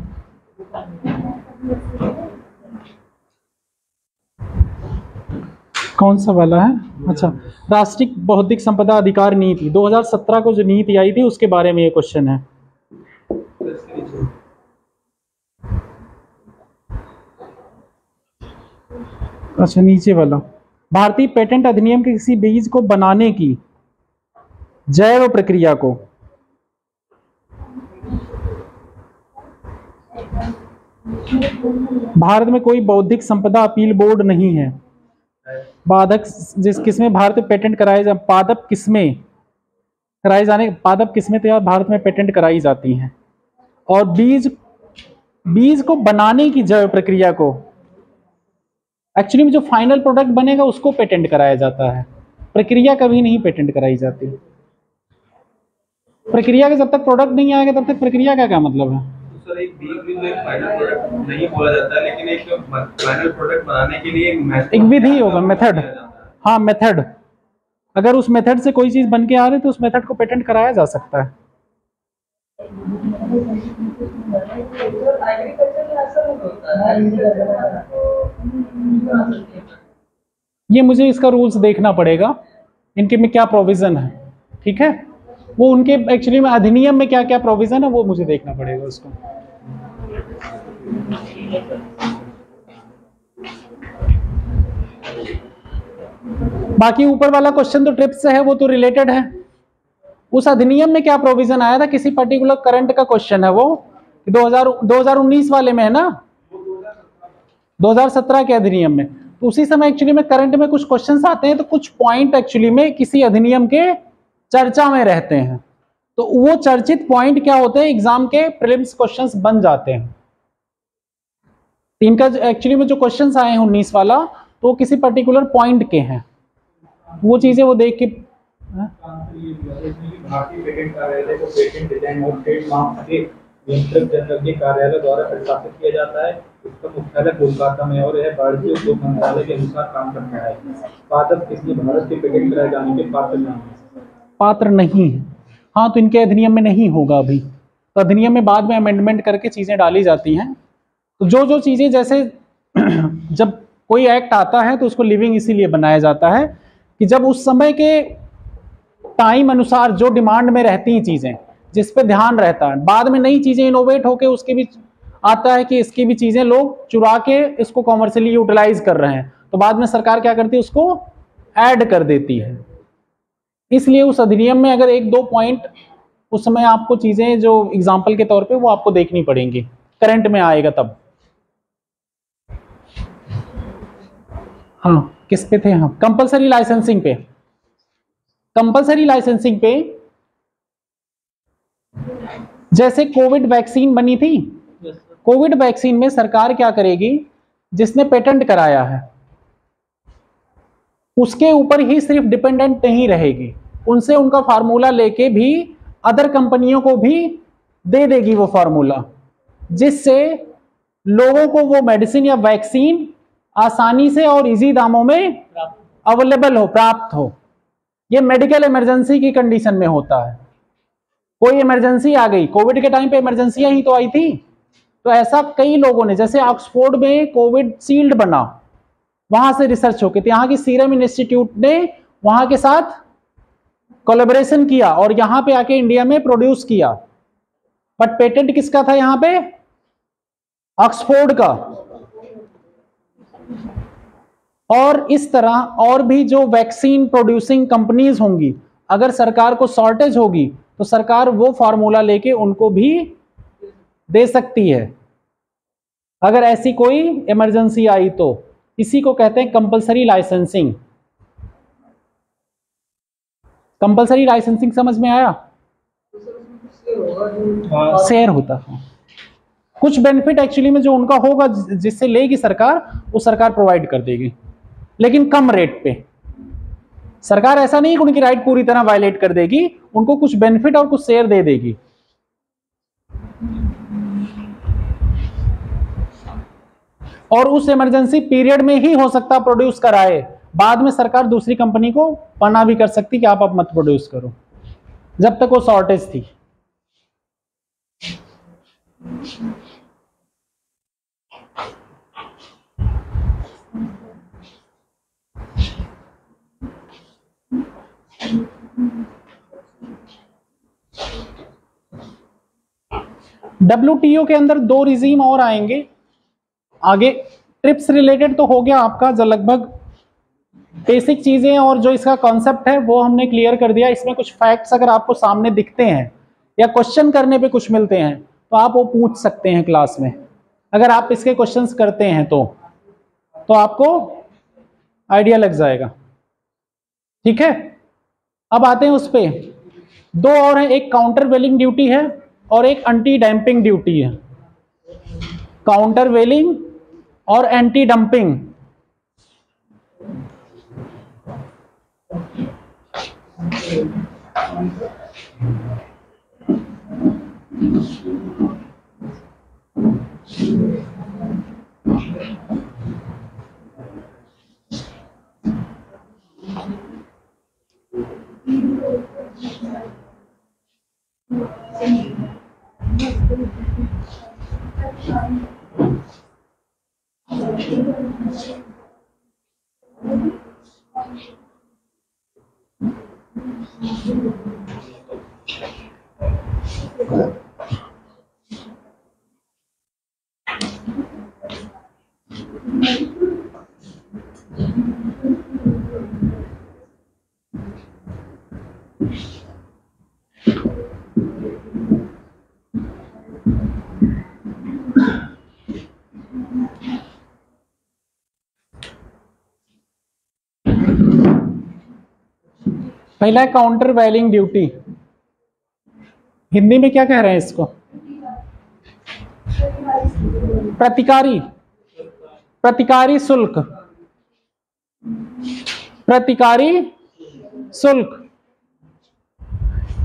कौन सा वाला है? अच्छा, राष्ट्रीय बौद्धिक संपदा अधिकार नीति 2017 को जो नीति आई थी उसके बारे में ये क्वेश्चन है। अच्छा, नीचे वाला, भारतीय पेटेंट अधिनियम के किसी बीज को बनाने की जैव प्रक्रिया को भारत में कोई बौद्धिक संपदा अपील बोर्ड नहीं है। पादप किसमें भारत में पेटेंट कराए पादप किसमें कराए जाने पादप किसमें तो यार भारत में पेटेंट कराई जाती हैं। और बीज को बनाने की जैव प्रक्रिया को एक्चुअली में जो फाइनल प्रोडक्ट बनेगा उसको पेटेंट कराया जाता है, प्रक्रिया कभी नहीं पेटेंट कराई जाती। प्रक्रिया का जब तक प्रोडक्ट नहीं आएगा तब तक प्रक्रिया का क्या मतलब है? तो सर, एक बीज भी तो एक फाइनल प्रोडक्ट नहीं बोला जाता, लेकिन एक फाइनल प्रोडक्ट बनाने के लिए एक विधि होगा, मेथड। हाँ, मेथड। अगर उस मेथड से कोई चीज बन के आ रही है तो उस मेथड को पेटेंट कराया जा सकता है। ये मुझे इसका रूल्स देखना पड़ेगा, इनके में क्या प्रोविजन है, ठीक है। वो उनके एक्चुअली में अधिनियम में क्या क्या प्रोविजन है वो मुझे देखना पड़ेगा उसको। बाकी ऊपर वाला क्वेश्चन तो ट्रिप्स से है, वो तो रिलेटेड है। उस अधिनियम में क्या प्रोविजन आया था, किसी पर्टिकुलर करंट का क्वेश्चन है वो 2019 वाले में है ना, 2017 के अधिनियम में। तो उसी समय एक्चुअली में करंट में कुछ क्वेश्चंस आते हैं, तो कुछ पॉइंट एक्चुअली में किसी अधिनियम के चर्चा में रहते हैं, तो वो चर्चित पॉइंट क्या होते हैं, एग्जाम के प्रीलिम्स क्वेश्चंस बन जाते हैं। इनका एक्चुअली में जो क्वेश्चंस आए हैं 19 वाला, तो किसी पर्टिकुलर पॉइंट के हैं, वो चीजें वो देख के। भारतीय पेटेंट कार्यालय को पेटेंट डिजाइन और ट्रेडमार्क के नियंत्रक जनरल के कार्यालय द्वारा प्रशासित किया जाता है। इसका मुख्यालय कोलकाता में और यह वाणिज्य उद्योग मंत्रालय के अनुसार काम करता है। पादप किसने भारत के पेटेंट कराए जाने के पात्र नहीं है? पात्र नहीं है। हाँ, तो इनके अधिनियम में नहीं होगा अभी, तो अधिनियम में बाद में अमेंडमेंट करके चीजें डाली जाती हैं। तो जो चीजें जैसे जब कोई एक्ट आता है तो उसको लिविंग इसीलिए बनाया जाता है कि जब उस समय के टाइम अनुसार जो डिमांड में रहती हैं चीजें, जिस पे ध्यान रहता है, बाद में नई चीजें इनोवेट होके उसके भी आता है कि इसकी भी चीजें लोग चुरा के इसको कॉमर्शियली यूटिलाइज कर रहे हैं, तो बाद में सरकार क्या करती है, उसको ऐड कर देती है। इसलिए उस अधिनियम में अगर एक दो पॉइंट उस समय आपको चीजें जो एग्जाम्पल के तौर पे वो आपको देखनी पड़ेंगी, करंट में आएगा तब। हाँ, किस पे थे हम? कंपलसरी लाइसेंसिंग पे। कंपलसरी लाइसेंसिंग पे जैसे कोविड वैक्सीन बनी थी, कोविड वैक्सीन में सरकार क्या करेगी, जिसने पेटेंट कराया है उसके ऊपर ही सिर्फ डिपेंडेंट नहीं रहेगी, उनसे उनका फार्मूला लेके भी अदर कंपनियों को भी दे देगी वो फार्मूला, जिससे लोगों को वो मेडिसिन या वैक्सीन आसानी से और इजी दामों में अवेलेबल हो, प्राप्त हो। ये मेडिकल इमरजेंसी की कंडीशन में होता है। कोई इमरजेंसी आ गई, कोविड के टाइम पे इमरजेंसियां ही तो आई थी, तो ऐसा कई लोगों ने, जैसे ऑक्सफोर्ड में कोविड शील्ड बना, वहां से रिसर्च होके, तो यहाँ की सीरम इंस्टीट्यूट ने वहां के साथ कोलैबोरेशन किया और यहाँ पे आके इंडिया में प्रोड्यूस किया, बट पेटेंट किसका था यहाँ पे? ऑक्सफोर्ड का। और इस तरह और भी जो वैक्सीन प्रोड्यूसिंग कंपनीज होंगी, अगर सरकार को शॉर्टेज होगी तो सरकार वो फार्मूला लेके उनको भी दे सकती है, अगर ऐसी कोई इमरजेंसी आई तो। इसी को कहते हैं कंपलसरी लाइसेंसिंग। कंपलसरी लाइसेंसिंग समझ में आया? शेयर होता है, कुछ बेनिफिट एक्चुअली में जो उनका होगा जिससे लेगी सरकार, वो सरकार प्रोवाइड कर देगी, लेकिन कम रेट पे। सरकार ऐसा नहीं कि उनकी राइट पूरी तरह वायलेट कर देगी, उनको कुछ बेनिफिट और कुछ शेयर दे देगी। और उस इमरजेंसी पीरियड में ही हो सकता प्रोड्यूस कराए, बाद में सरकार दूसरी कंपनी को मना भी कर सकती कि आप अब मत प्रोड्यूस करो, जब तक वो शॉर्टेज थी। WTO के अंदर 2 रिजीम और आएंगे आगे। ट्रिप्स रिलेटेड तो हो गया आपका, जो लगभग बेसिक चीजें और जो इसका कॉन्सेप्ट है वो हमने क्लियर कर दिया। इसमें कुछ फैक्ट्स अगर आपको सामने दिखते हैं या क्वेश्चन करने पे कुछ मिलते हैं तो आप वो पूछ सकते हैं क्लास में। अगर आप इसके क्वेश्चंस करते हैं तो आपको आइडिया लग जाएगा। ठीक है, अब आते हैं उस पे। 2 और हैं, एक काउंटर वेलिंग ड्यूटी है और एक एंटी डंपिंग ड्यूटी है। काउंटर वेलिंग और एंटी डंपिंग। पहला है काउंटर वेलिंग ड्यूटी। हिंदी में क्या कह रहे हैं इसको? प्रतिकारी शुल्क। प्रतिकारी शुल्क।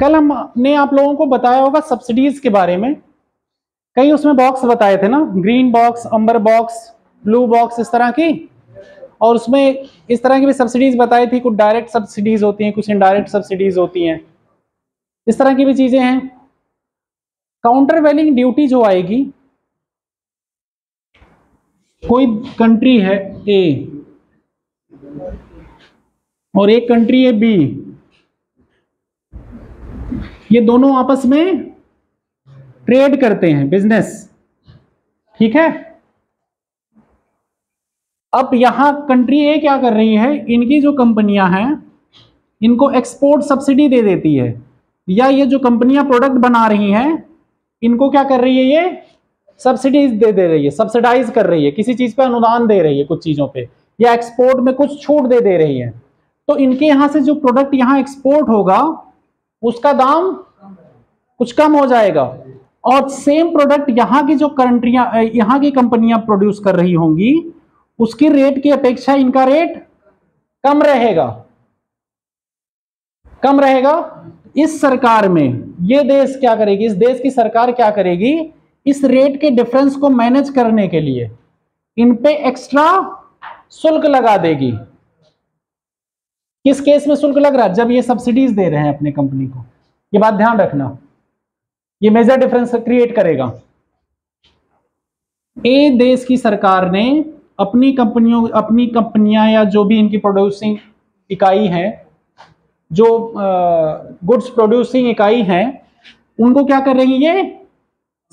कल हमने आप लोगों को बताया होगा सब्सिडीज के बारे में। कई उसमें बॉक्स बताए थे ना, ग्रीन बॉक्स, अंबर बॉक्स, ब्लू बॉक्स, इस तरह की। और उसमें इस तरह की भी सब्सिडीज बताई थी। कुछ डायरेक्ट सब्सिडीज होती हैं, कुछ इनडायरेक्ट सब्सिडीज होती हैं, इस तरह की भी चीजें हैं। काउंटर वेलिंग ड्यूटी जो आएगी, कोई कंट्री है ए और एक कंट्री है बी, ये दोनों आपस में ट्रेड करते हैं, बिजनेस। ठीक है, अब यहां कंट्री ए क्या कर रही है, इनकी जो कंपनियां हैं इनको एक्सपोर्ट सब्सिडी दे देती है, या ये जो कंपनियां प्रोडक्ट बना रही हैं इनको क्या कर रही है, ये सब्सिडीज दे रही है, सब्सिडाइज कर रही है, किसी चीज पे अनुदान दे रही है कुछ चीजों पे, या एक्सपोर्ट में कुछ छूट दे रही है। तो इनके यहां से जो प्रोडक्ट यहां एक्सपोर्ट होगा उसका दाम कुछ कम हो जाएगा, और सेम प्रोडक्ट यहां की जो कंट्रियां, यहां की कंपनियां प्रोड्यूस कर रही होंगी उसकी रेट की अपेक्षा इनका रेट कम रहेगा, कम रहेगा। इस सरकार में ये देश क्या करेगी, इस देश की सरकार क्या करेगी, इस रेट के डिफरेंस को मैनेज करने के लिए इन पे एक्स्ट्रा शुल्क लगा देगी। किस केस में शुल्क लग रहा है, जब ये सब्सिडीज दे रहे हैं अपनी कंपनी को। ये बात ध्यान रखना, ये मेजर डिफरेंस क्रिएट करेगा। ए देश की सरकार ने अपनी कंपनियां या जो भी इनकी प्रोड्यूसिंग इकाई है, जो गुड्स प्रोड्यूसिंग इकाई है, उनको क्या कर रही है, ये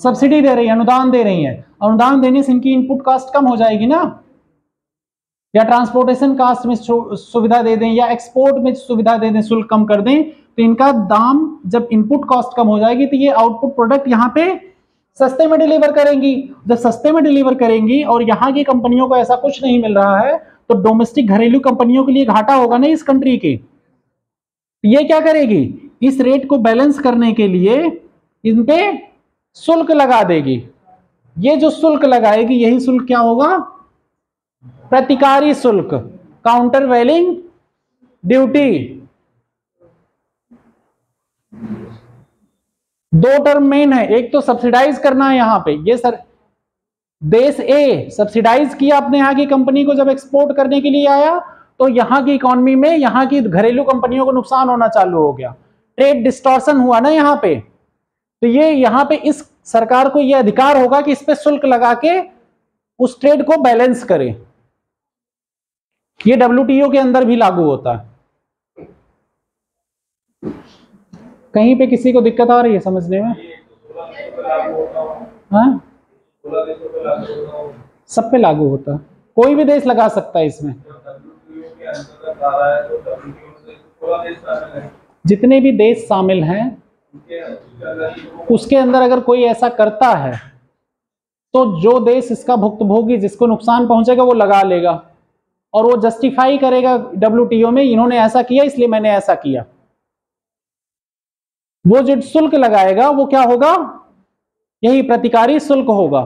सब्सिडी दे रही है, अनुदान दे रही है। अनुदान देने से इनकी इनपुट कॉस्ट कम हो जाएगी ना, या ट्रांसपोर्टेशन कॉस्ट में सुविधा दे दें, या एक्सपोर्ट में सुविधा दे दें, शुल्क कम कर दें, तो इनका दाम, जब इनपुट कॉस्ट कम हो जाएगी तो ये आउटपुट प्रोडक्ट यहां पे सस्ते में डिलीवर करेंगी। जब सस्ते में डिलीवर करेंगी और यहां की कंपनियों को ऐसा कुछ नहीं मिल रहा है, तो डोमेस्टिक घरेलू कंपनियों के लिए घाटा होगा ना इस कंट्री के। ये क्या करेगी, इस रेट को बैलेंस करने के लिए इन पे शुल्क लगा देगी। ये जो शुल्क लगाएगी यही शुल्क क्या होगा, प्रतिकारी शुल्क, काउंटर वेलिंग ड्यूटी। 2 टर्म मेन है, एक तो सब्सिडाइज करना है यहां पे, ये सर देश ए सब्सिडाइज किया अपने यहां की कंपनी को, जब एक्सपोर्ट करने के लिए आया तो यहां की इकोनॉमी में यहां की घरेलू कंपनियों को नुकसान होना चालू हो गया, ट्रेड डिस्टॉर्शन हुआ ना यहां पे। तो ये यहां पे इस सरकार को ये अधिकार होगा कि इस पे शुल्क लगा के उस ट्रेड को बैलेंस करे। ये WTO के अंदर भी लागू होता है। कहीं पे किसी को दिक्कत आ रही है समझने में? हाँ, सब पे लागू होता है, कोई भी देश लगा सकता है इसमें। जितने भी देश शामिल हैं उसके अंदर अगर कोई ऐसा करता है तो जो देश इसका भुक्तभोगी, जिसको नुकसान पहुंचेगा, वो लगा लेगा और वो जस्टिफाई करेगा WTO में, इन्होंने ऐसा किया इसलिए मैंने ऐसा किया। वो जो शुल्क लगाएगा वो क्या होगा? यही प्रतिकारी शुल्क होगा।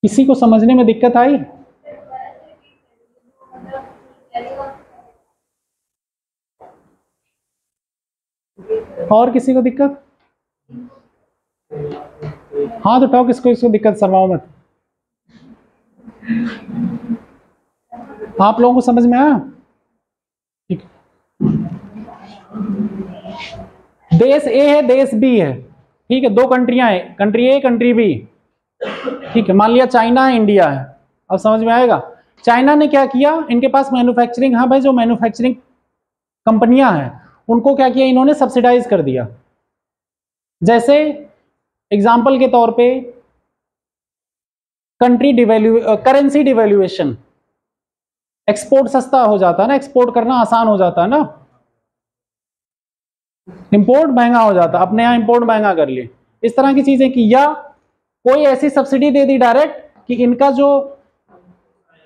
किसी को समझने में दिक्कत आई? और किसी को दिक्कत? हाँ तो टॉक, इसको दिक्कत शर्माओ मत। आप लोगों को समझ में आया? ठीक। देश ए है, देश बी है, ठीक है, दो कंट्रियां हैं, कंट्री ए कंट्री बी, ठीक है। मान लिया चाइना है, इंडिया है। अब समझ में आएगा? चाइना ने क्या किया, इनके पास मैन्युफैक्चरिंग हब है, जो मैन्युफैक्चरिंग कंपनियां हैं उनको क्या किया, इन्होंने सब्सिडाइज कर दिया। जैसे एग्जाम्पल के तौर पे करेंसी डिवैल्यूएशन, एक्सपोर्ट सस्ता हो जाता है ना, एक्सपोर्ट करना आसान हो जाता है ना, इंपोर्ट महंगा हो जाता, अपने यहाँ इंपोर्ट महंगा कर लिए, इस तरह की चीजें की। या कोई ऐसी सब्सिडी दे दी डायरेक्ट कि इनका जो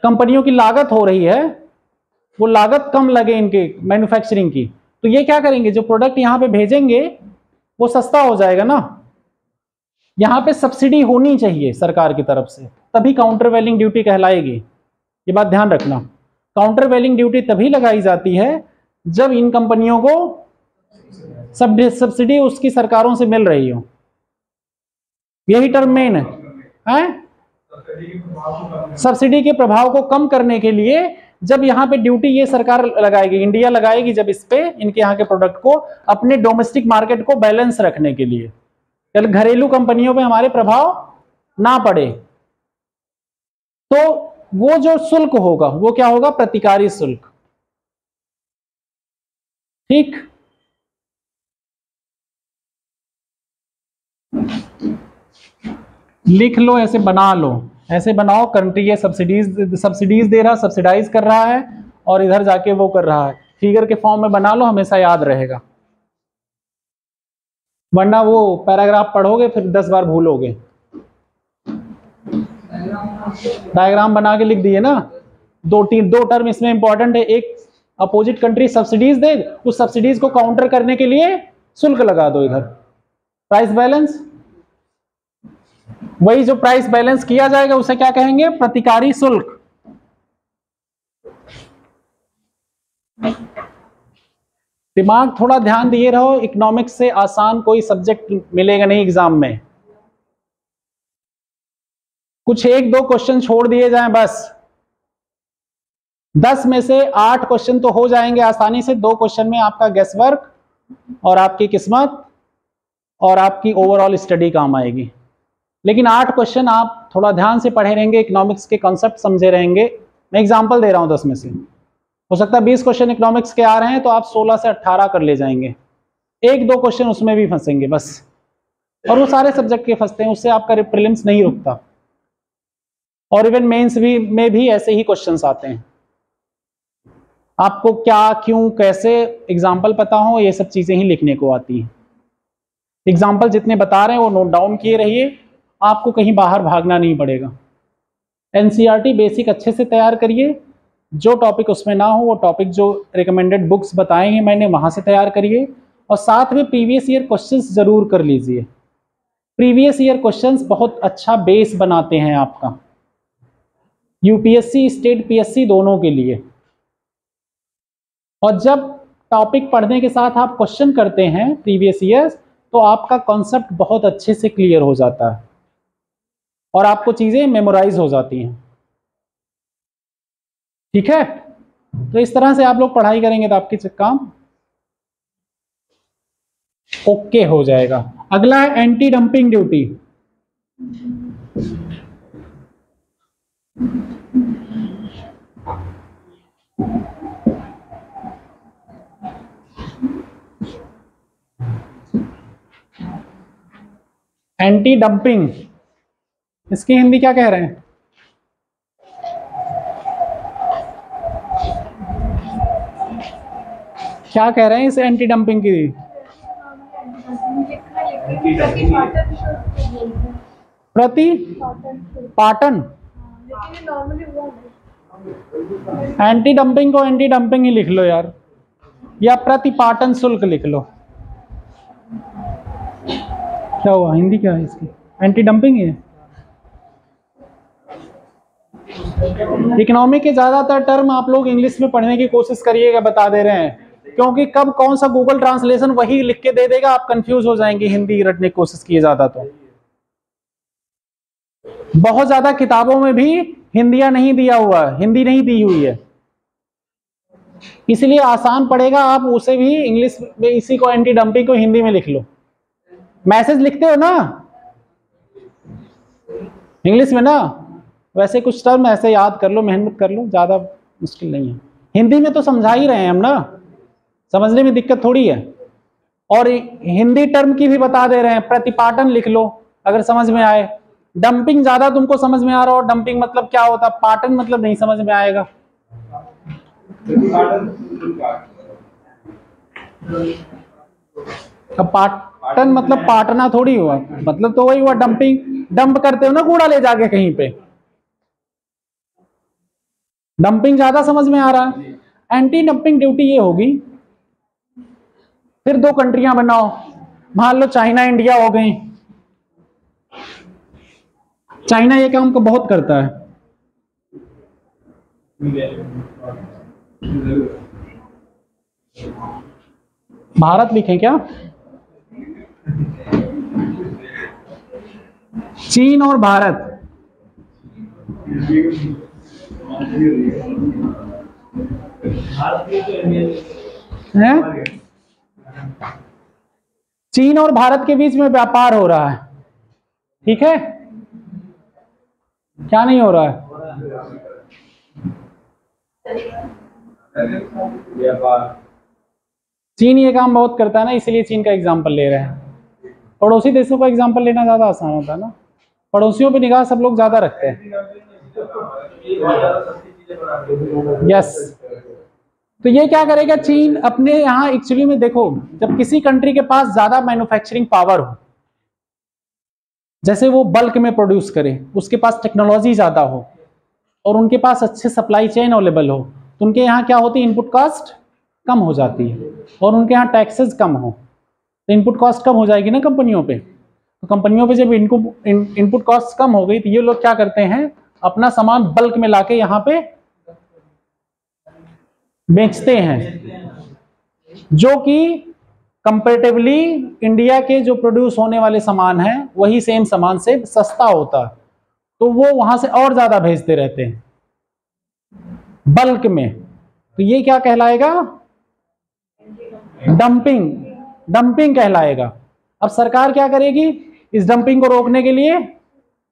कंपनियों की लागत हो रही है वो लागत कम लगे इनके मैन्युफैक्चरिंग की, तो ये क्या करेंगे, जो प्रोडक्ट यहाँ पे भेजेंगे वो सस्ता हो जाएगा ना। यहाँ पे सब्सिडी होनी चाहिए सरकार की तरफ से, तभी काउंटर वेलिंग ड्यूटी कहलाएगी। ये बात ध्यान रखना, काउंटर वेलिंग ड्यूटी तभी लगाई जाती है जब इन कंपनियों को सब्सिडी उसकी सरकारों से मिल रही हो। यही टर्म मेन है। सब्सिडी के प्रभाव को कम करने के लिए जब यहाँ पे ड्यूटी ये सरकार लगाएगी, इंडिया लगाएगी, जब इस पे इनके यहाँ के प्रोडक्ट को अपने डोमेस्टिक मार्केट को बैलेंस रखने के लिए, कल घरेलू कंपनियों पे हमारे प्रभाव ना पड़े, तो वो जो शुल्क होगा वो क्या होगा, प्रतिकारी शुल्क। ठीक, लिख लो, ऐसे बना लो, ऐसे बनाओ, कंट्री ये सब्सिडीज दे रहा, सब्सिडाइज कर रहा है और इधर जाके वो कर रहा है, फिगर के फॉर्म में बना लो, हमेशा याद रहेगा। वरना वो पैराग्राफ पढ़ोगे फिर 10 बार भूलोगे। डायग्राम बना के लिख दिए ना, दो टर्म इसमें इंपॉर्टेंट है। एक, अपोजिट कंट्री सब्सिडीज दे, उस सब्सिडीज को काउंटर करने के लिए शुल्क लगा दो इधर, प्राइस बैलेंस। वही जो प्राइस बैलेंस किया जाएगा उसे क्या कहेंगे, प्रतिकारी शुल्क। दिमाग थोड़ा ध्यान दिए रहो, इकोनॉमिक्स से आसान कोई सब्जेक्ट मिलेगा नहीं एग्जाम में। कुछ 1-2 क्वेश्चन छोड़ दिए जाएं बस, 10 में से 8 क्वेश्चन तो हो जाएंगे आसानी से। 2 क्वेश्चन में आपका गेस वर्क और आपकी किस्मत और आपकी ओवरऑल स्टडी काम आएगी। लेकिन 8 क्वेश्चन आप थोड़ा ध्यान से पढ़े रहेंगे, इकोनॉमिक्स के कॉन्सेप्ट समझे रहेंगे। मैं एग्जांपल दे रहा हूं 10 में से, हो सकता है 20 क्वेश्चन इकोनॉमिक्स के आ रहे हैं तो आप 16 से 18 कर ले जाएंगे। 1-2 क्वेश्चन उसमें भी फंसेंगे बस, और वो सारे सब्जेक्ट के फंसते हैं, उससे आपका प्रीलिम्स नहीं रुकता। और इवन मेंस में भी ऐसे ही क्वेश्चंस आते हैं। आपको क्या, क्यों, कैसे एग्जाम्पल पता हो, ये सब चीजें ही लिखने को आती हैं। एग्जाम्पल जितने बता रहे हैं वो नोट डाउन किए रहिए, आपको कहीं बाहर भागना नहीं पड़ेगा। NCERT बेसिक अच्छे से तैयार करिए, जो टॉपिक उसमें ना हो वो टॉपिक जो रिकमेंडेड बुक्स बताएंगे मैंने वहां से तैयार करिए, और साथ में प्रीवियस ईयर क्वेश्चंस जरूर कर लीजिए। प्रीवियस ईयर क्वेश्चंस बहुत अच्छा बेस बनाते हैं आपका, UPSC स्टेट PSC दोनों के लिए। और जब टॉपिक पढ़ने के साथ आप क्वेश्चन करते हैं प्रीवियस ईयर, तो आपका कॉन्सेप्ट बहुत अच्छे से क्लियर हो जाता है और आपको चीजें मेमोराइज हो जाती हैं। ठीक है, तो इस तरह से आप लोग पढ़ाई करेंगे तो आपकी काम ओके हो जाएगा। अगला है anti dumping duty. Anti dumping, इसकी हिंदी क्या कह रहे हैं? क्या कह रहे हैं इस एंटी डंपिंग की? प्रतिपाटन। एंटी डंपिंग को एंटी डंपिंग ही लिख लो यार, या प्रतिपाटन शुल्क लिख लो। क्या हुआ, हिंदी क्या है इसकी? एंटी डंपिंग है। इकोनॉमी के ज्यादातर टर्म आप लोग इंग्लिश में पढ़ने की कोशिश करिएगा, बता दे रहे हैं, क्योंकि कब कौन सा गूगल ट्रांसलेशन वही लिख के दे देगा, आप कंफ्यूज हो जाएंगे हिंदी रटने की कोशिश किए ज्यादा। तो बहुत ज्यादा किताबों में भी हिंदियां नहीं दिया हुआ, हिंदी नहीं दी हुई है, इसलिए आसान पड़ेगा, आप उसे भी इंग्लिश में इसी को एंटी डंपिंग को हिंदी में लिख लो। मैसेज लिखते हो ना इंग्लिश में ना, वैसे कुछ टर्म ऐसे याद कर लो, मेहनत कर लो, ज्यादा मुश्किल नहीं है। हिंदी में तो समझा ही रहे हैं हम ना, समझने में दिक्कत थोड़ी है। और हिंदी टर्म की भी बता दे रहे हैं, प्रतिपाटन लिख लो अगर समझ में आए। डंपिंग ज्यादा तुमको समझ में आ रहा हो, डंपिंग मतलब क्या होता है, पाटन मतलब नहीं समझ में आएगा। अब पाटन मतलब पाटना थोड़ी हुआ, मतलब तो वही हुआ डंपिंग, डंप करते हो ना कूड़ा ले जाके कहीं पे, डंपिंग ज्यादा समझ में आ रहा है। एंटी डंपिंग ड्यूटी ये होगी, फिर दो कंट्रियां बनाओ, मान लो चाइना इंडिया हो गई। चाइना ये काम को बहुत करता है। भारत लिखें क्या? चीन और भारत है, चीन और भारत के बीच में व्यापार हो रहा है, ठीक है? क्या नहीं हो रहा है? चीन ये काम बहुत करता है ना, इसलिए चीन का एग्जाम्पल ले रहे हैं। पड़ोसी देशों का एग्जाम्पल लेना ज्यादा आसान होता है ना, पड़ोसियों पे निगाह सब लोग ज्यादा रखते हैं। यस, तो ये क्या करेगा, चीन अपने यहाँ एक्चुअली में देखो, जब किसी कंट्री के पास ज्यादा मैन्युफैक्चरिंग पावर हो, जैसे वो बल्क में प्रोड्यूस करे, उसके पास टेक्नोलॉजी ज्यादा हो और उनके पास अच्छे सप्लाई चेन अवेलेबल हो, तो उनके यहाँ क्या होती है, इनपुट कॉस्ट कम हो जाती है, और उनके यहाँ टैक्सेस कम हो, तो इनपुट कॉस्ट कम हो जाएगी ना कंपनियों पे। तो कंपनियों पे जब इनपुट कॉस्ट कम हो गई, तो ये लोग क्या करते हैं, अपना सामान बल्क में लाके यहाँ पे बेचते हैं, जो कि कंपैरेटिवली इंडिया के जो प्रोड्यूस होने वाले सामान हैं वही सेम सामान से सस्ता होता, तो वो वहां से और ज्यादा भेजते रहते हैं बल्क में। तो ये क्या कहलाएगा, डंपिंग, डंपिंग कहलाएगा। अब सरकार क्या करेगी, इस डंपिंग को रोकने के लिए,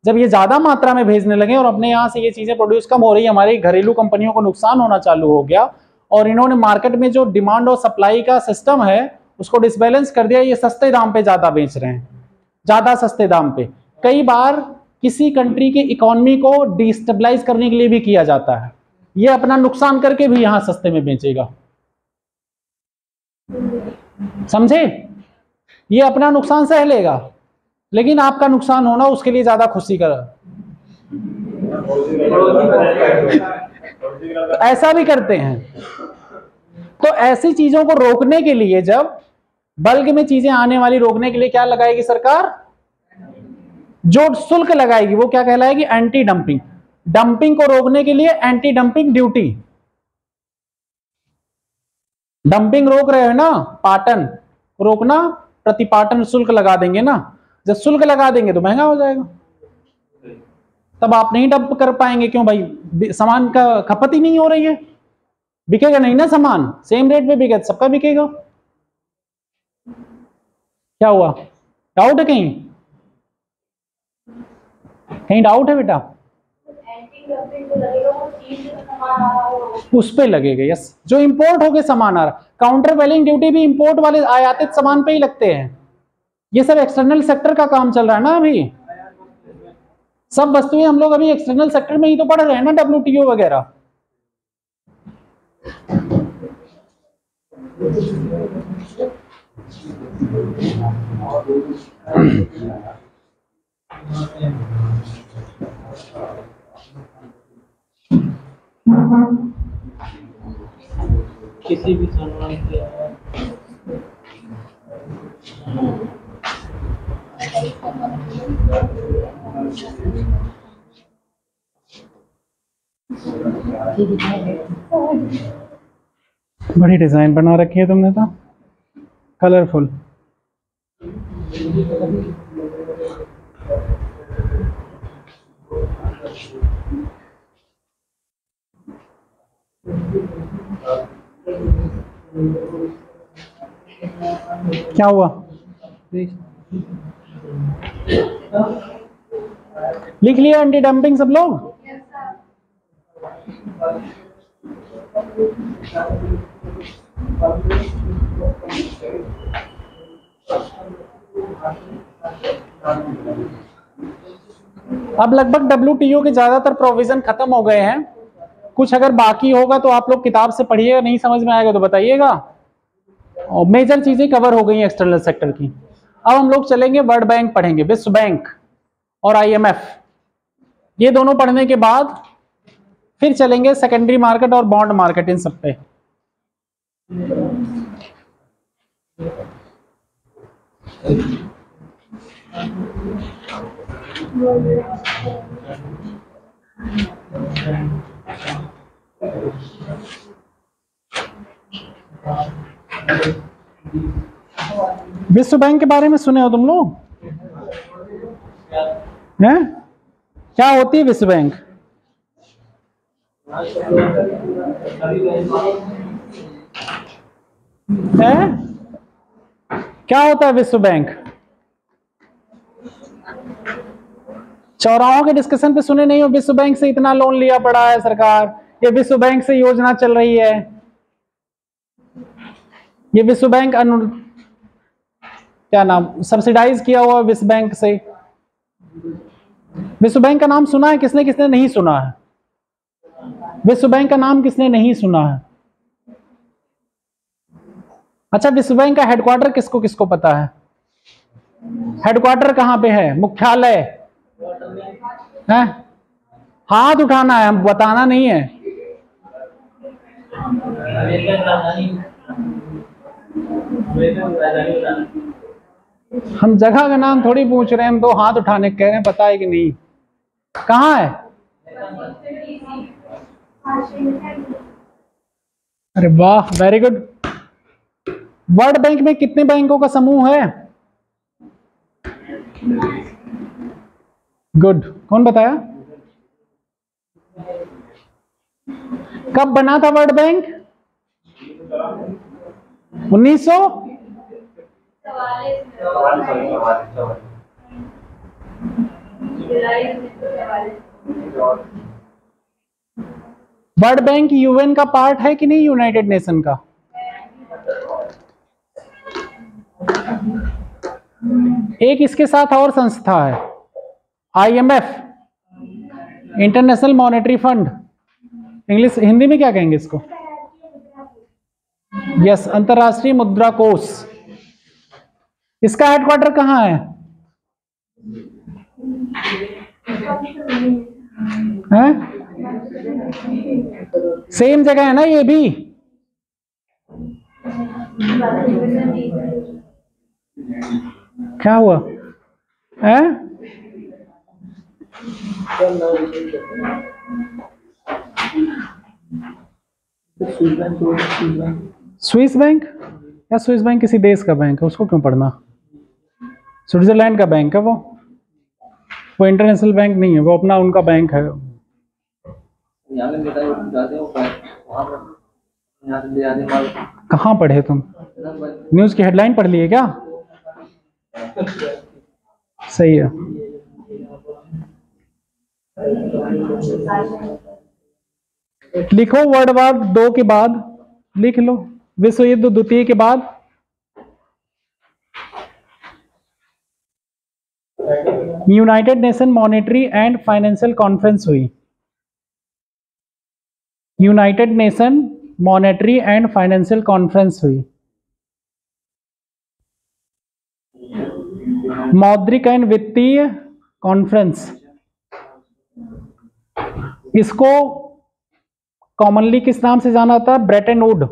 जब ये ज्यादा मात्रा में भेजने लगे और अपने यहाँ से ये चीजें प्रोड्यूस कम हो रही है, हमारी घरेलू कंपनियों को नुकसान होना चालू हो गया, और इन्होंने मार्केट में जो डिमांड और सप्लाई का सिस्टम है उसको डिसबैलेंस कर दिया, ये सस्ते दाम पे ज्यादा बेच रहे हैं, ज्यादा सस्ते दाम पे। कई बार किसी कंट्री की इकोनॉमी को डिस्टेबलाइज करने के लिए भी किया जाता है, ये अपना नुकसान करके भी यहां सस्ते में बेचेगा, समझे? ये अपना नुकसान सह लेगा, लेकिन आपका नुकसान होना उसके लिए ज्यादा खुशी का। ऐसा भी करते हैं। तो ऐसी चीजों को रोकने के लिए, जब बल्क में चीजें आने वाली रोकने के लिए क्या लगाएगी सरकार, जो शुल्क लगाएगी वो क्या कहलाएगी, एंटी डंपिंग। डंपिंग को रोकने के लिए एंटी डंपिंग ड्यूटी। डंपिंग रोक रहे हो ना, पाटन रोकना, प्रतिपाटन शुल्क लगा देंगे ना। जब शुल्क लगा देंगे तो महंगा हो जाएगा, तब आप नहीं डंप कर पाएंगे। क्यों भाई, सामान का खपत ही नहीं हो रही है, बिकेगा नहीं ना सामान, सेम रेट पे बिके सबका बिकेगा। क्या हुआ, डाउट है कहीं? कहीं डाउट है बेटा? उस पे लगेगा, यस, जो इंपोर्ट होके सामान आ रहा। काउंटर वैलिंग ड्यूटी भी इंपोर्ट वाले आयातित सामान पे ही लगते हैं, ये सब एक्सटर्नल सेक्टर का काम चल रहा है ना अभी। सब वस्तुएं हम लोग अभी एक्सटर्नल सेक्टर में ही तो पढ़ रहे हैं ना, WTO वगैरह। किसी भी सम्मान के बड़ी डिजाइन बना रखी है तुमने तो, कलरफुल। क्या हुआ? लिख लिया एंटी डंपिंग सब लोग? अब लगभग WTO के ज्यादातर प्रोविजन खत्म हो गए हैं। कुछ अगर बाकी होगा तो आप लोग किताब से पढ़िएगा, नहीं समझ में आएगा तो बताइएगा। और मेजर चीजें कवर हो गई हैं एक्सटर्नल सेक्टर की। अब हम लोग चलेंगे वर्ल्ड बैंक पढ़ेंगे, विश्व बैंक और IMF। ये दोनों पढ़ने के बाद फिर चलेंगे सेकेंडरी मार्केट और बॉन्ड मार्केट, इन सब पे। विश्व बैंक के बारे में सुने हो तुम लोग हैं? क्या होती है विश्व बैंक? है? क्या होता है विश्व बैंक? चौराहों के डिस्कशन पे सुने नहीं हो? विश्व बैंक से इतना लोन लिया पड़ा है सरकार, ये विश्व बैंक से योजना चल रही है, ये विश्व बैंक क्या नाम सब्सिडाइज किया हुआ है विश्व बैंक से। विश्व बैंक का नाम सुना है किसने किसने नहीं सुना है? विश्व बैंक का नाम किसने नहीं सुना है? अच्छा, विश्व बैंक का हेडक्वार्टर किसको किसको पता है? हेडक्वार्टर कहाँ पे है? मुख्यालय है? हाथ उठाना है, हम बताना नहीं है। हम जगह का नाम थोड़ी पूछ रहे हैं, हम तो हाथ उठाने कह रहे हैं, पता है कि नहीं? कहाँ है? अरे वाह, वेरी गुड। वर्ल्ड बैंक में कितने बैंकों का समूह है? गुड। कौन बताया? कब बना था world bank? 1900? World bank UN का पार्ट है कि नहीं, यूनाइटेड नेशन का? एक इसके साथ और संस्था है, IMF, international monetary fund. English Hindi में क्या कहेंगे इसको? यस, अंतरराष्ट्रीय मुद्रा कोष। इसका हेडक्वार्टर कहाँ है? सेम जगह है ना ये भी? क्या हुआ है? Swiss bank? या स्विस बैंक किसी देश का बैंक है, उसको क्यों पढ़ना? स्विट्जरलैंड का बैंक है वो इंटरनेशनल बैंक नहीं है, वो अपना उनका बैंक है। कहाँ पढ़े तुम? न्यूज की हेडलाइन पढ़ लिए क्या? सही है। लिखो वर्ल्ड वॉर 2 के बाद, लिख लो विश्व युद्ध द्वितीय के बाद United Nation monetary and financial conference हुई, United Nation monetary and financial conference हुई। मौद्रिक एंड वित्तीय कॉन्फ्रेंस, इसको कॉमनली किस नाम से जाना जाता है? Brayton would,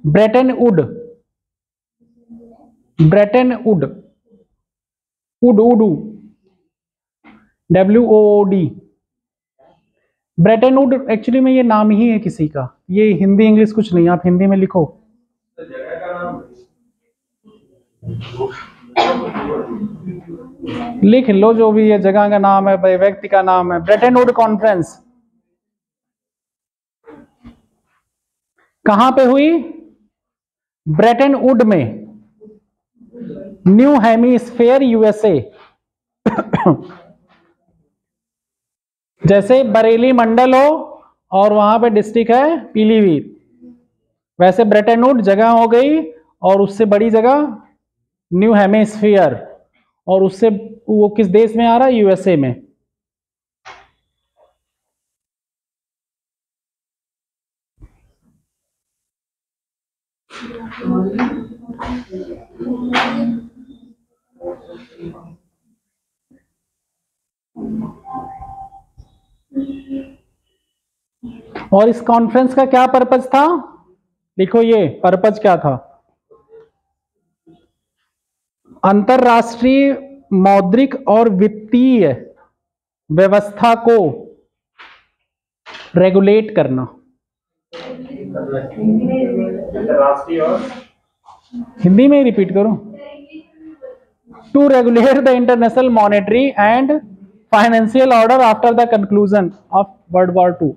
Brayton would, Brayton would, would would WOOD। Brayton would actually में ये नाम ही है किसी का, ये हिंदी इंग्लिश कुछ नहीं, आप हिंदी में लिखो। लिख लो जो भी है, जगह का नाम है, भाई व्यक्ति का नाम है। ब्रेटन वुड कॉन्फ्रेंस कहां पे हुई? ब्रेटन वुड में, न्यू हेमिस्फीयर USA। जैसे बरेली मंडल हो और वहां पे डिस्ट्रिक्ट है पीलीभीत, वैसे ब्रेटन वुड जगह हो गई, और उससे बड़ी जगह न्यू हेमिस्फीयर, और उससे वो किस देश में आ रहा है? USA में। और इस कॉन्फ्रेंस का क्या पर्पज था? लिखो ये पर्पज क्या था। अंतरराष्ट्रीय मौद्रिक और वित्तीय व्यवस्था को रेगुलेट करना। अंतर्राष्ट्रीय और हिंदी में ही रिपीट करो। To regulate the international monetary and financial order after the conclusion of world war II।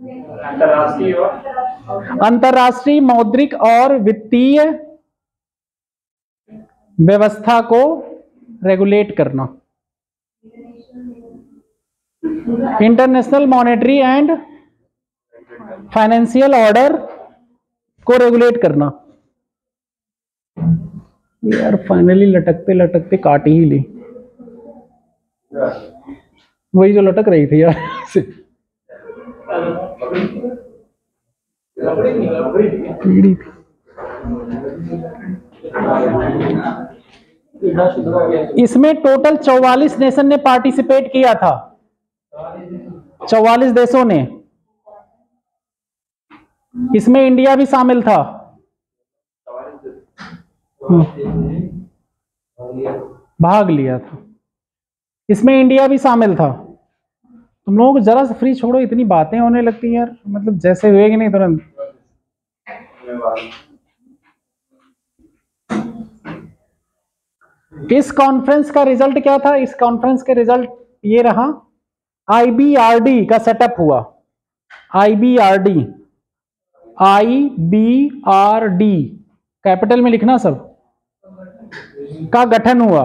अंतर्राष्ट्रीय और अंतरराष्ट्रीय मौद्रिक और वित्तीय व्यवस्था को रेगुलेट करना। International monetary and financial order को रेगुलेट करना। यार फाइनली लटकते लटकते काट ही ली, वही जो लटक रही थी यार। पीड़ी थी। इसमें टोटल 44 नेशन ने पार्टिसिपेट किया था, 44 देशों ने। इसमें इंडिया भी शामिल था, भाग लिया था। इसमें इंडिया भी शामिल था। तुम लोगों को जरा सा फ्री छोड़ो, इतनी बातें होने लगती हैं यार, मतलब जैसे हुए कि नहीं तुरंत। इस कॉन्फ्रेंस का रिजल्ट क्या था? इस कॉन्फ्रेंस के रिजल्ट ये रहा, IBRD का सेटअप हुआ। IBRD, IBRD कैपिटल में लिखना सब, का गठन हुआ।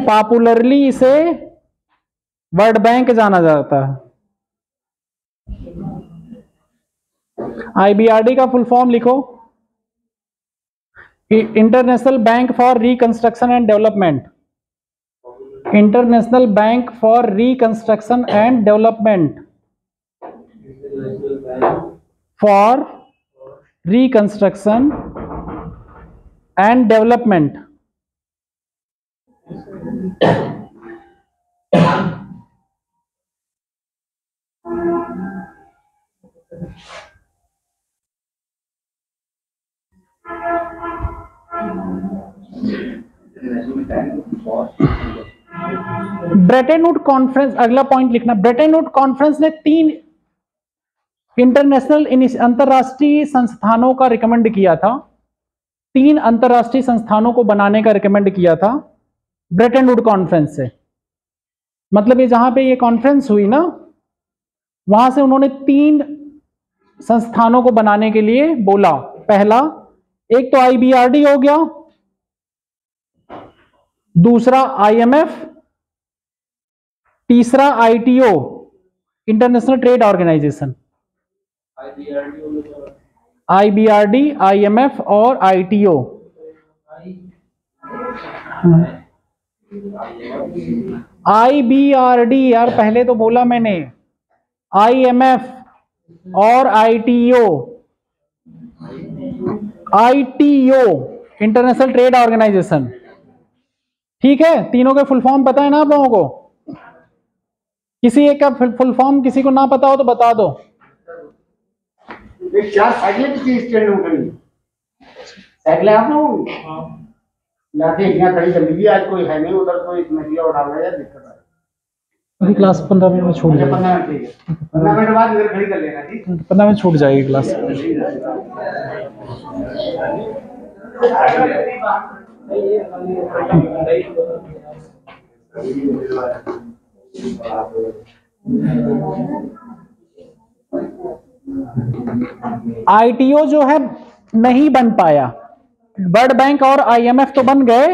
पॉपुलरली इसे वर्ल्ड बैंक जाना जाता है। IBRD का फुल फॉर्म लिखो, international bank for reconstruction and development. International bank for reconstruction and development, for reconstruction and development. Brayton would conference, अगला पॉइंट लिखना। ब्रेटन वुड कॉन्फ्रेंस ने 3 इंटरनेशनल अंतरराष्ट्रीय संस्थानों का रिकमेंड किया था। 3 अंतरराष्ट्रीय संस्थानों को बनाने का रिकमेंड किया था ब्रेटन वुड कॉन्फ्रेंस से। मतलब ये जहां पे ये कॉन्फ्रेंस हुई ना, वहां से उन्होंने 3 संस्थानों को बनाने के लिए बोला। पहला, एक तो IBRD हो गया, दूसरा IMF, तीसरा ITO, international trade organization. IBRD, IMF और ITO। IBRD यार पहले तो बोला मैंने, IMF और ITO इंटरनेशनल ट्रेड ऑर्गेनाइजेशन। ठीक है, तीनों के फुल फॉर्म पता है ना आप लोगों को? किसी एक का फुल फॉर्म किसी को ना पता हो तो बता दो। क्या साइकिल की स्टैंड हो गई? साइकिल आप लोग लाके यहाँ खड़ी कर लीजिए, आज कोई है नहीं उधर, कोई नदिया उठा रहा है, दिक्कत है। अभी क्लास 15 मिनट में छूट जाएगी। 15 मिनट, ठीक है, 15 मिनट बाद इधर खड़ी कर लेना। ठीक, 15 मिनट छूट जाएगी क्लास। ITO जो है नहीं बन पाया, वर्ल्ड बैंक और IMF तो बन गए,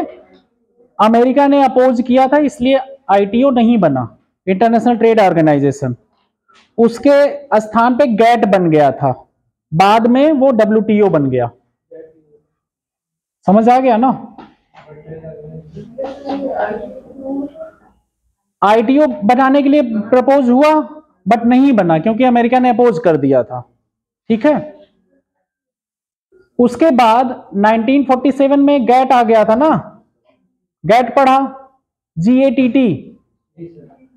अमेरिका ने अपोज किया था इसलिए ITO नहीं बना, इंटरनेशनल ट्रेड ऑर्गेनाइजेशन। उसके स्थान पे गैट बन गया था, बाद में वो WTO बन गया। समझ आ गया ना? ITO बनाने के लिए प्रपोज हुआ बट नहीं बना क्योंकि अमेरिका ने अपोज कर दिया था। ठीक है, उसके बाद 1947 में गैट आ गया था ना, गैट पढ़ा, GATT।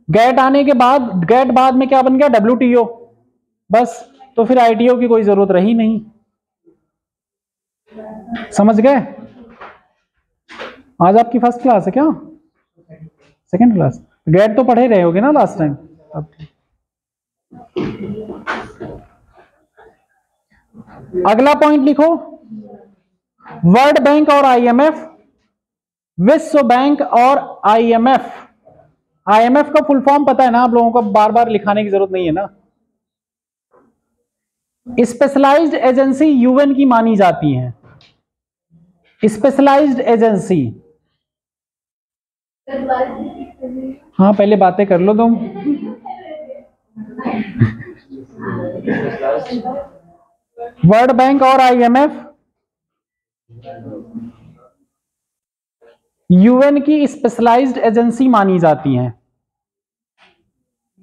गैट आने के बाद, गैट बाद में क्या बन गया? WTO। बस, तो फिर ITO की कोई जरूरत रही नहीं। समझ गए? आज आपकी फर्स्ट क्लास है क्या? Second class? गैट तो पढ़े रहे होगे ना लास्ट टाइम। अगला पॉइंट लिखो, वर्ल्ड बैंक और IMF, विश्व बैंक और IMF। IMF का फुल फॉर्म पता है ना आप लोगों को, बार बार लिखाने की जरूरत नहीं है ना। स्पेशलाइज्ड एजेंसी UN की मानी जाती हैं, स्पेशलाइज्ड एजेंसी। हाँ, पहले बातें कर लो तुम। वर्ल्ड बैंक और IMF UN की स्पेशलाइज्ड एजेंसी मानी जाती हैं।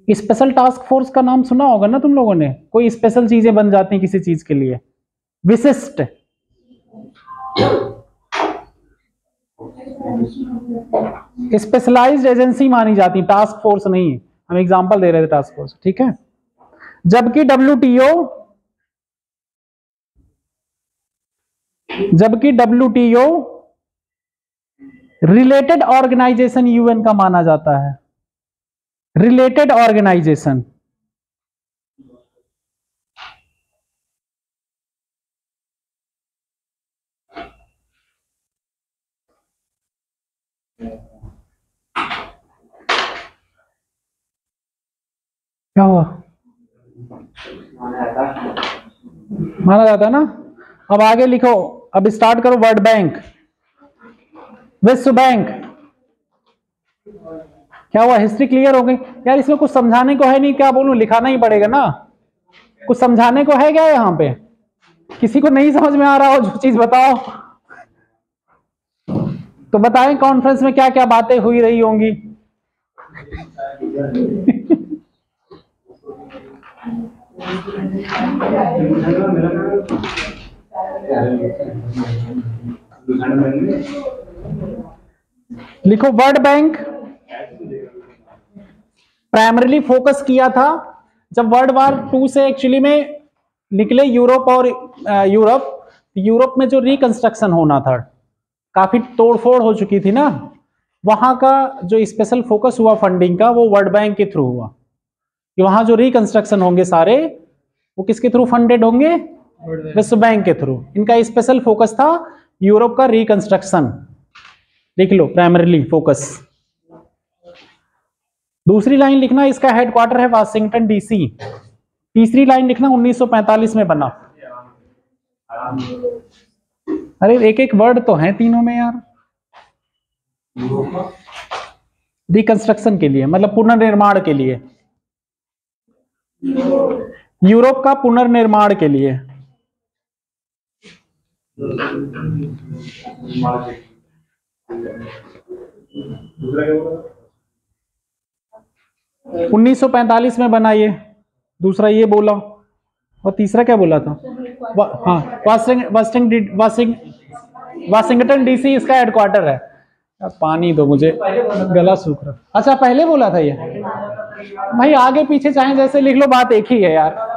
स्पेशल टास्क फोर्स का नाम सुना होगा ना तुम लोगों ने, कोई स्पेशल चीजें बन जाती हैं किसी चीज के लिए, विशिष्ट। स्पेशलाइज्ड एजेंसी मानी जाती, टास्क फोर्स नहीं। हम एग्जांपल दे रहे थे टास्क फोर्स। ठीक है, जबकि WTO रिलेटेड ऑर्गेनाइजेशन UN का माना जाता है, रिलेटेड ऑर्गेनाइजेशन। क्या हुआ? माना जाता है ना। अब आगे लिखो, अब स्टार्ट करो। वर्ल्ड बैंक, विश्व बैंक। क्या हुआ? हिस्ट्री क्लियर हो गई यार? इसमें कुछ समझाने को है नहीं, क्या बोलूं, लिखाना ही पड़ेगा ना। कुछ समझाने को है क्या यहाँ पे? किसी को नहीं समझ में आ रहा हो जो चीज बताओ तो बताएं, कॉन्फ्रेंस में क्या क्या बातें हुई रही होंगी। लिखो, वर्ल्ड बैंक प्राइमरीली फोकस किया था जब वर्ल्ड वार 2 से एक्चुअली में निकले यूरोप, और यूरोप में जो रिकंस्ट्रक्शन होना था, काफी तोड़फोड़ हो चुकी थी ना, वहां का जो स्पेशल फोकस हुआ फंडिंग का, वो वर्ल्ड बैंक के थ्रू हुआ कि वहां जो रिकंस्ट्रक्शन होंगे सारे, वो किसके थ्रू फंडेड होंगे? विश्व बैंक के थ्रू। इनका स्पेशल फोकस था यूरोप का रिकंस्ट्रक्शन। लिख लो, प्राइमरीली फोकस। दूसरी लाइन लिखना, इसका हेडक्वार्टर है वाशिंगटन DC। तीसरी लाइन लिखना, 1945 में बना। अरे एक एक वर्ड तो है तीनों में यार। रिकंस्ट्रक्शन के लिए मतलब पुनर्निर्माण के लिए, यूरोप का पुनर्निर्माण के लिए। 1945 में बना ये, दूसरा ये बोला, और तीसरा क्या बोला था? हाँ, वाशिंगटन डीसी इसका हेडक्वार्टर है। पानी दो मुझे, गला सूख रहा। अच्छा, पहले बोला था ये? भाई आगे पीछे चाहे जैसे लिख लो, बात एक ही है यार।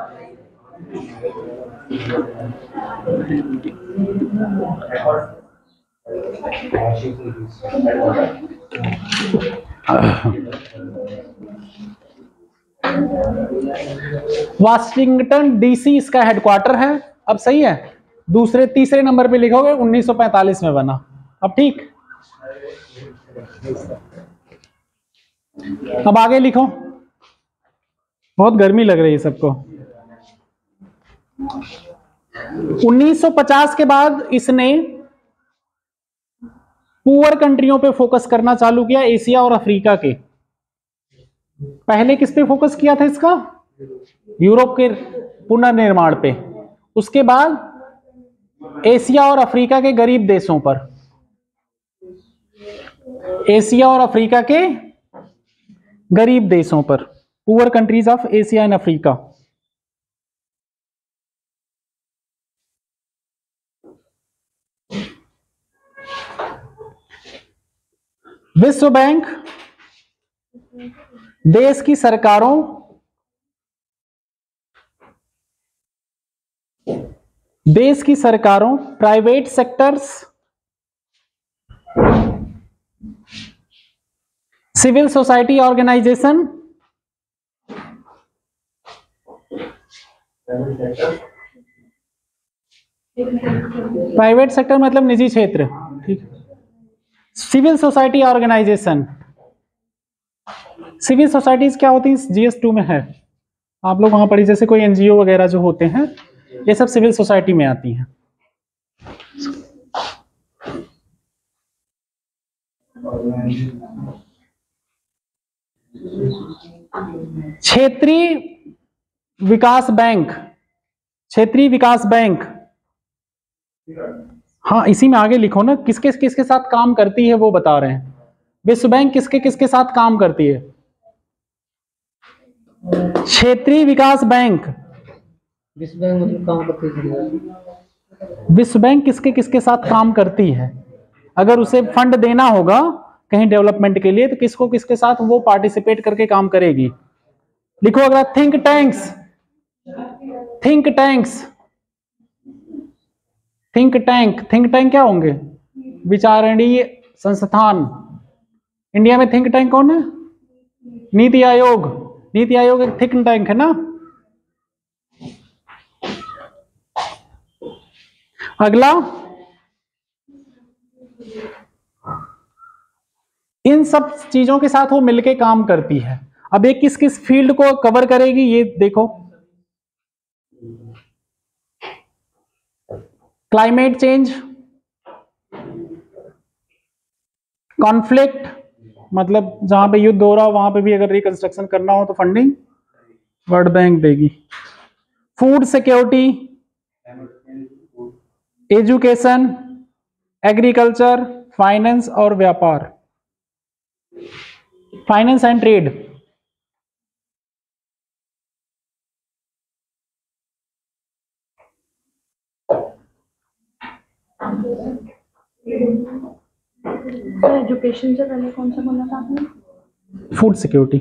वाशिंगटन डीसी इसका हेडक्वार्टर है। अब सही है? तीसरे नंबर पे लिखोगे 1945 में बना। अब ठीक, अब आगे लिखो, बहुत गर्मी लग रही है सबको। 1950 के बाद इसने पुअर कंट्रियों पे फोकस करना चालू किया, एशिया और अफ्रीका के। पहले किस पे फोकस किया था इसका? यूरोप के पुनर्निर्माण पे। उसके बाद एशिया और अफ्रीका के गरीब देशों पर। एशिया और अफ्रीका के गरीब देशों पर, poor countries of Asia and Africa. विश्व बैंक देश की सरकारों, private sectors, civil society organization, private sector मतलब निजी क्षेत्र, ठीक। Civil society organization, civil societies क्या होती है? GS2 में है, आप लोग वहां पढ़ी, जैसे कोई NGO वगैरह जो होते हैं, ये सब सिविल सोसाइटी में आती हैं। क्षेत्रीय विकास बैंक, क्षेत्रीय विकास बैंक, हाँ इसी में आगे लिखो ना, किसके किसके साथ काम करती है वो बता रहे हैं। विश्व बैंक किसके किसके साथ काम करती है? क्षेत्रीय विकास बैंक, विश्व बैंक मतलब काम करती है। विश्व बैंक किसके किसके साथ काम करती है? अगर उसे फंड देना होगा कहीं डेवलपमेंट के लिए, तो किसको किसके साथ वो पार्टिसिपेट करके काम करेगी? लिखो अगला, think tanks, think tanks, think tank क्या होंगे? विचारणीय संस्थान। इंडिया में थिंक टैंक कौन है? नीति आयोग, नीति आयोग एक थिंक टैंक है ना। अगला, इन सब चीजों के साथ वो मिलके काम करती है। अब ये किस किस फील्ड को कवर करेगी ये देखो। क्लाइमेट चेंज, कॉन्फ्लिक्ट मतलब जहां पे युद्ध हो रहा हो वहां पे भी अगर रिकंस्ट्रक्शन करना हो तो फंडिंग वर्ल्ड बैंक देगी। Food security, education, agriculture, finance और व्यापार, फाइनेंस एंड ट्रेड। एजुकेशन से पहले कौन सा बोला था आपने? Food security,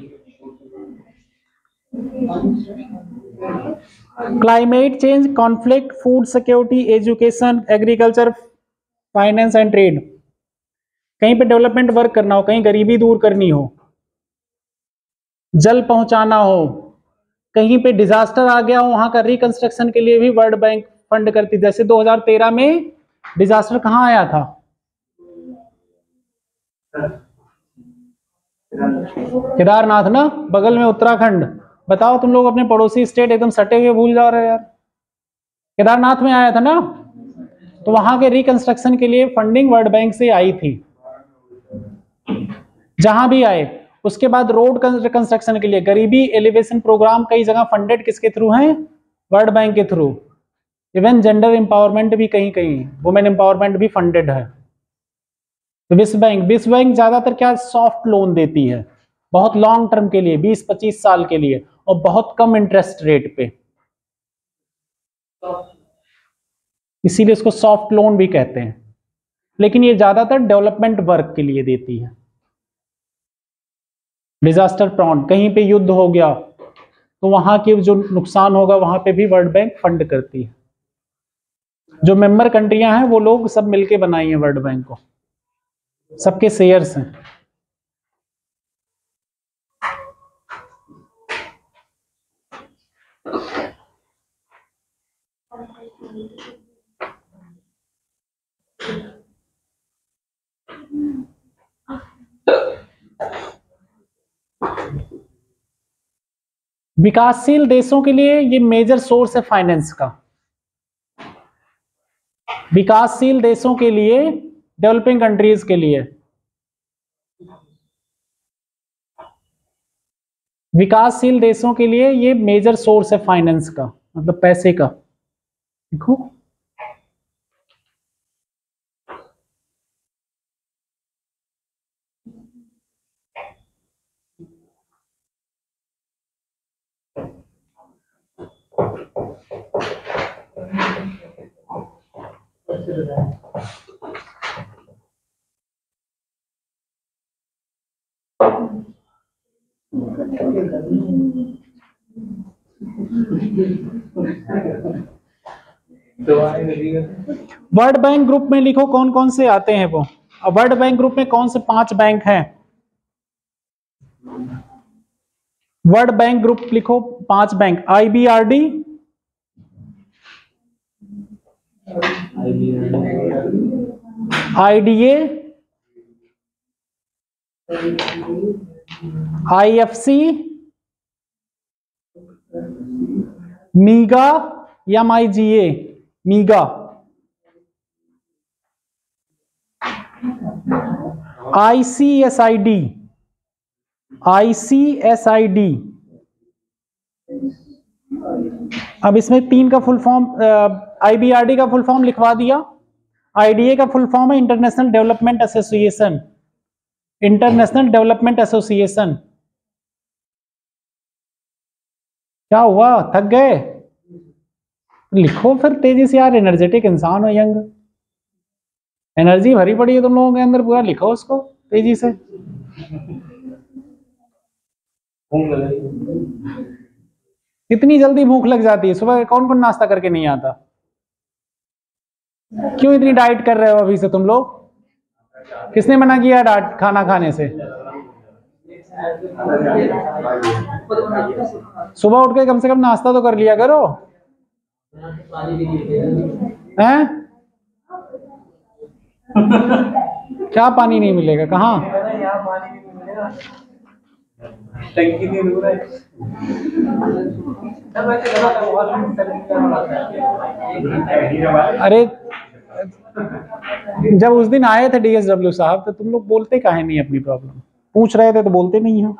climate change, conflict, food security, education, agriculture, finance and trade. कहीं पे डेवलपमेंट वर्क करना हो, कहीं गरीबी दूर करनी हो, जल पहुंचाना हो, कहीं पे डिजास्टर आ गया हो, वहां का रिकंस्ट्रक्शन के लिए भी वर्ल्ड बैंक फंड करती। जैसे 2013 में डिजास्टर कहां आया था? केदारनाथ ना, बगल में उत्तराखंड। बताओ तुम लोग अपने पड़ोसी स्टेट एकदम सटे हुए भूल जा रहे हो यार। केदारनाथ में आया था ना, तो वहां के रिकंस्ट्रक्शन के लिए फंडिंग वर्ल्ड बैंक से आई थी, जहां भी आए। उसके बाद रोड कंस्ट्रक्शन के लिए गरीबी एलिवेशन प्रोग्राम कई जगह फंडेड किसके थ्रू हैं? वर्ल्ड बैंक के थ्रू। इवन जेंडर एम्पावरमेंट भी कहीं कहीं, वुमेन एम्पावरमेंट भी फंडेड है। तो विश्व बैंक ज्यादातर क्या सॉफ्ट लोन देती है, बहुत लॉन्ग टर्म के लिए, 20-25 साल के लिए, और बहुत कम इंटरेस्ट रेट पे, इसीलिए इसको सॉफ्ट लोन भी कहते हैं। लेकिन ये ज्यादातर डेवलपमेंट वर्क के लिए देती है। डिजास्टर प्रॉन, कहीं पे युद्ध हो गया तो वहां के जो नुकसान होगा वहां पे भी वर्ल्ड बैंक फंड करती है। जो मेंबर कंट्रियां हैं वो लोग सब मिलके बनाई हैं वर्ल्ड बैंक को, सबके शेयर्स हैं। विकासशील देशों के लिए ये मेजर सोर्स है फाइनेंस का। विकासशील देशों के लिए, डेवलपिंग कंट्रीज के लिए, विकासशील देशों के लिए ये मेजर सोर्स है फाइनेंस का, मतलब पैसे का। देखो वर्ल्ड बैंक ग्रुप में लिखो कौन कौन से आते हैं वो। अब वर्ल्ड बैंक ग्रुप में कौन से 5 बैंक हैं? वर्ल्ड बैंक ग्रुप लिखो 5 बैंक, IBRD, IDA, IFC, मीगा या MIGA, मीगा, ICSID, ICSID। अब इसमें 3 का फुल फॉर्म, IBRD का फुल फॉर्म लिखवा दिया, IDA का फुल फॉर्म है international development association, international development association. क्या हुआ, थक गए? लिखो फिर तेजी से यार, एनर्जेटिक इंसान हो, यंग, एनर्जी भरी पड़ी है तुम लोगों के अंदर, पूरा लिखो उसको तेजी से। कितनी जल्दी भूख लग जाती है? सुबह कौन कौन नाश्ता करके नहीं आता? क्यों इतनी डाइट कर रहे हो अभी से तुम लोग? किसने मना किया डाइट खाना खाने से? सुबह उठ के कम से कम नाश्ता तो कर लिया करो, हैं? क्या पानी नहीं मिलेगा? कहाँ? अरे जब उस दिन आए थे DSW साहब तो तुम लोग बोलते काहे नहीं अपनी प्रॉब्लम? पूछ रहे थे तो बोलते नहीं हो।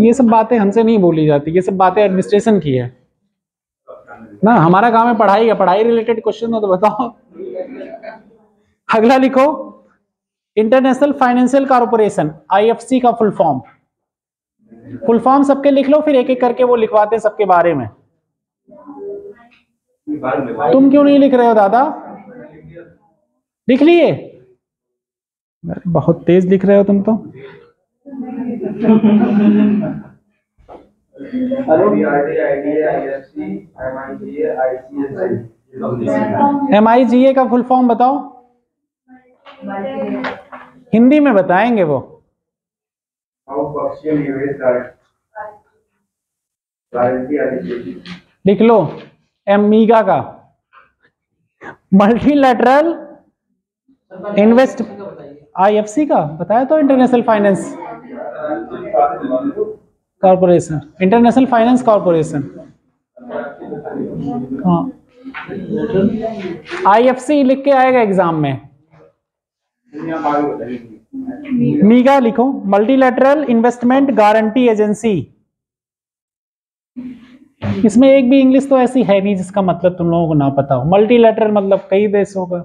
ये सब बातें हमसे नहीं बोली जाती, ये सब बातें एडमिनिस्ट्रेशन की है ना। हमारा काम है पढ़ाई का, पढ़ाई रिलेटेड क्वेश्चन हो तो बताओ। अगला लिखो इंटरनेशनल फाइनेंशियल कॉर्पोरेशन, IFC का फुल फॉर्म। फुल फॉर्म सबके लिख लो, फिर एक एक करके वो लिखवाते हैं सबके बारे में। तुम क्यों नहीं लिख रहे हो दादा? लिख लिए? बहुत तेज लिख रहे हो तुम तो। MIGA का फुल फॉर्म बताओ, हिंदी में बताएंगे वो। लिख लो मीगा का, मल्टीलैटरल इन्वेस्ट, IFC का बताया तो, international finance corporation, international finance corporation. हाँ IFC लिख के आएगा एग्जाम में। मीगा लिखो, मल्टीलैटरल इन्वेस्टमेंट गारंटी एजेंसी। इसमें एक भी इंग्लिश तो ऐसी है नहीं जिसका मतलब तुम लोगों को ना पता हो। मल्टीलैटरल मतलब कई देशों का,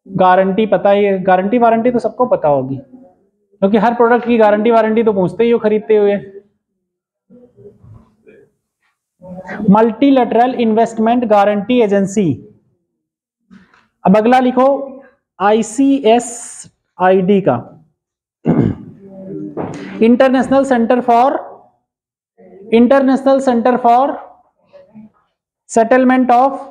गारंटी पता ही है, गारंटी वारंटी तो सबको पता होगी, क्योंकि हर प्रोडक्ट की गारंटी वारंटी तो पूछते ही हो खरीदते हुए। Multilateral investment guarantee agency. अब अगला लिखो ICSID का, international centre for settlement of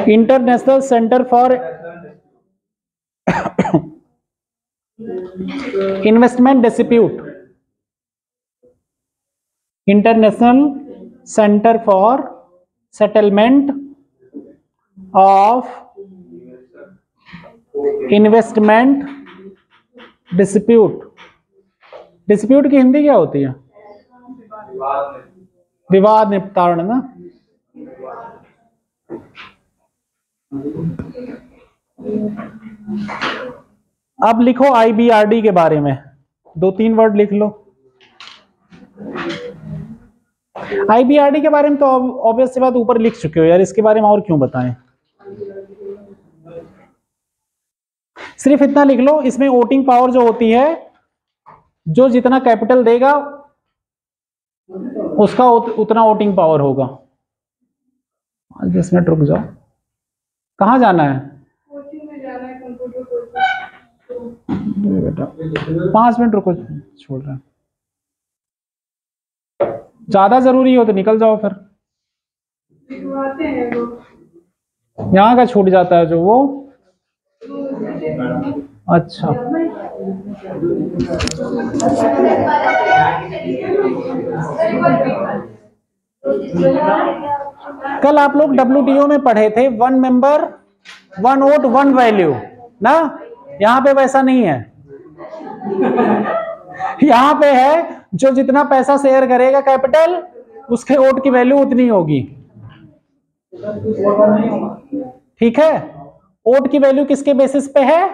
international centre for investment dispute, international centre for settlement of investment dispute. Dispute की हिंदी क्या होती है? विवाद निपटान ना। अब लिखो IBRD के बारे में, 2-3 वर्ड लिख लो। IBRD के बारे में तो ऑब्वियस सी बात ऊपर लिख चुके हो यार, इसके बारे में और क्यों बताएं। सिर्फ इतना लिख लो, इसमें वोटिंग पावर जो होती है, जो जितना कैपिटल देगा उसका उतना वोटिंग पावर होगा। 10 मिनट रुक जाओ, कहाँ जाना है बेटा? 5 मिनट रुको, छोड़ रहा है। ज्यादा जरूरी हो तो निकल जाओ फिर। यहाँ का छूट जाता है जो वो। अच्छा, कल आप लोग WTO में पढ़े थे 1 मेंबर 1 वोट 1 वैल्यू ना। यहाँ पे वैसा नहीं है। यहाँ पे है जो जितना पैसा शेयर करेगा कैपिटल, उसके वोट की वैल्यू उतनी होगी। ठीक है, वोट की वैल्यू किसके बेसिस पे है?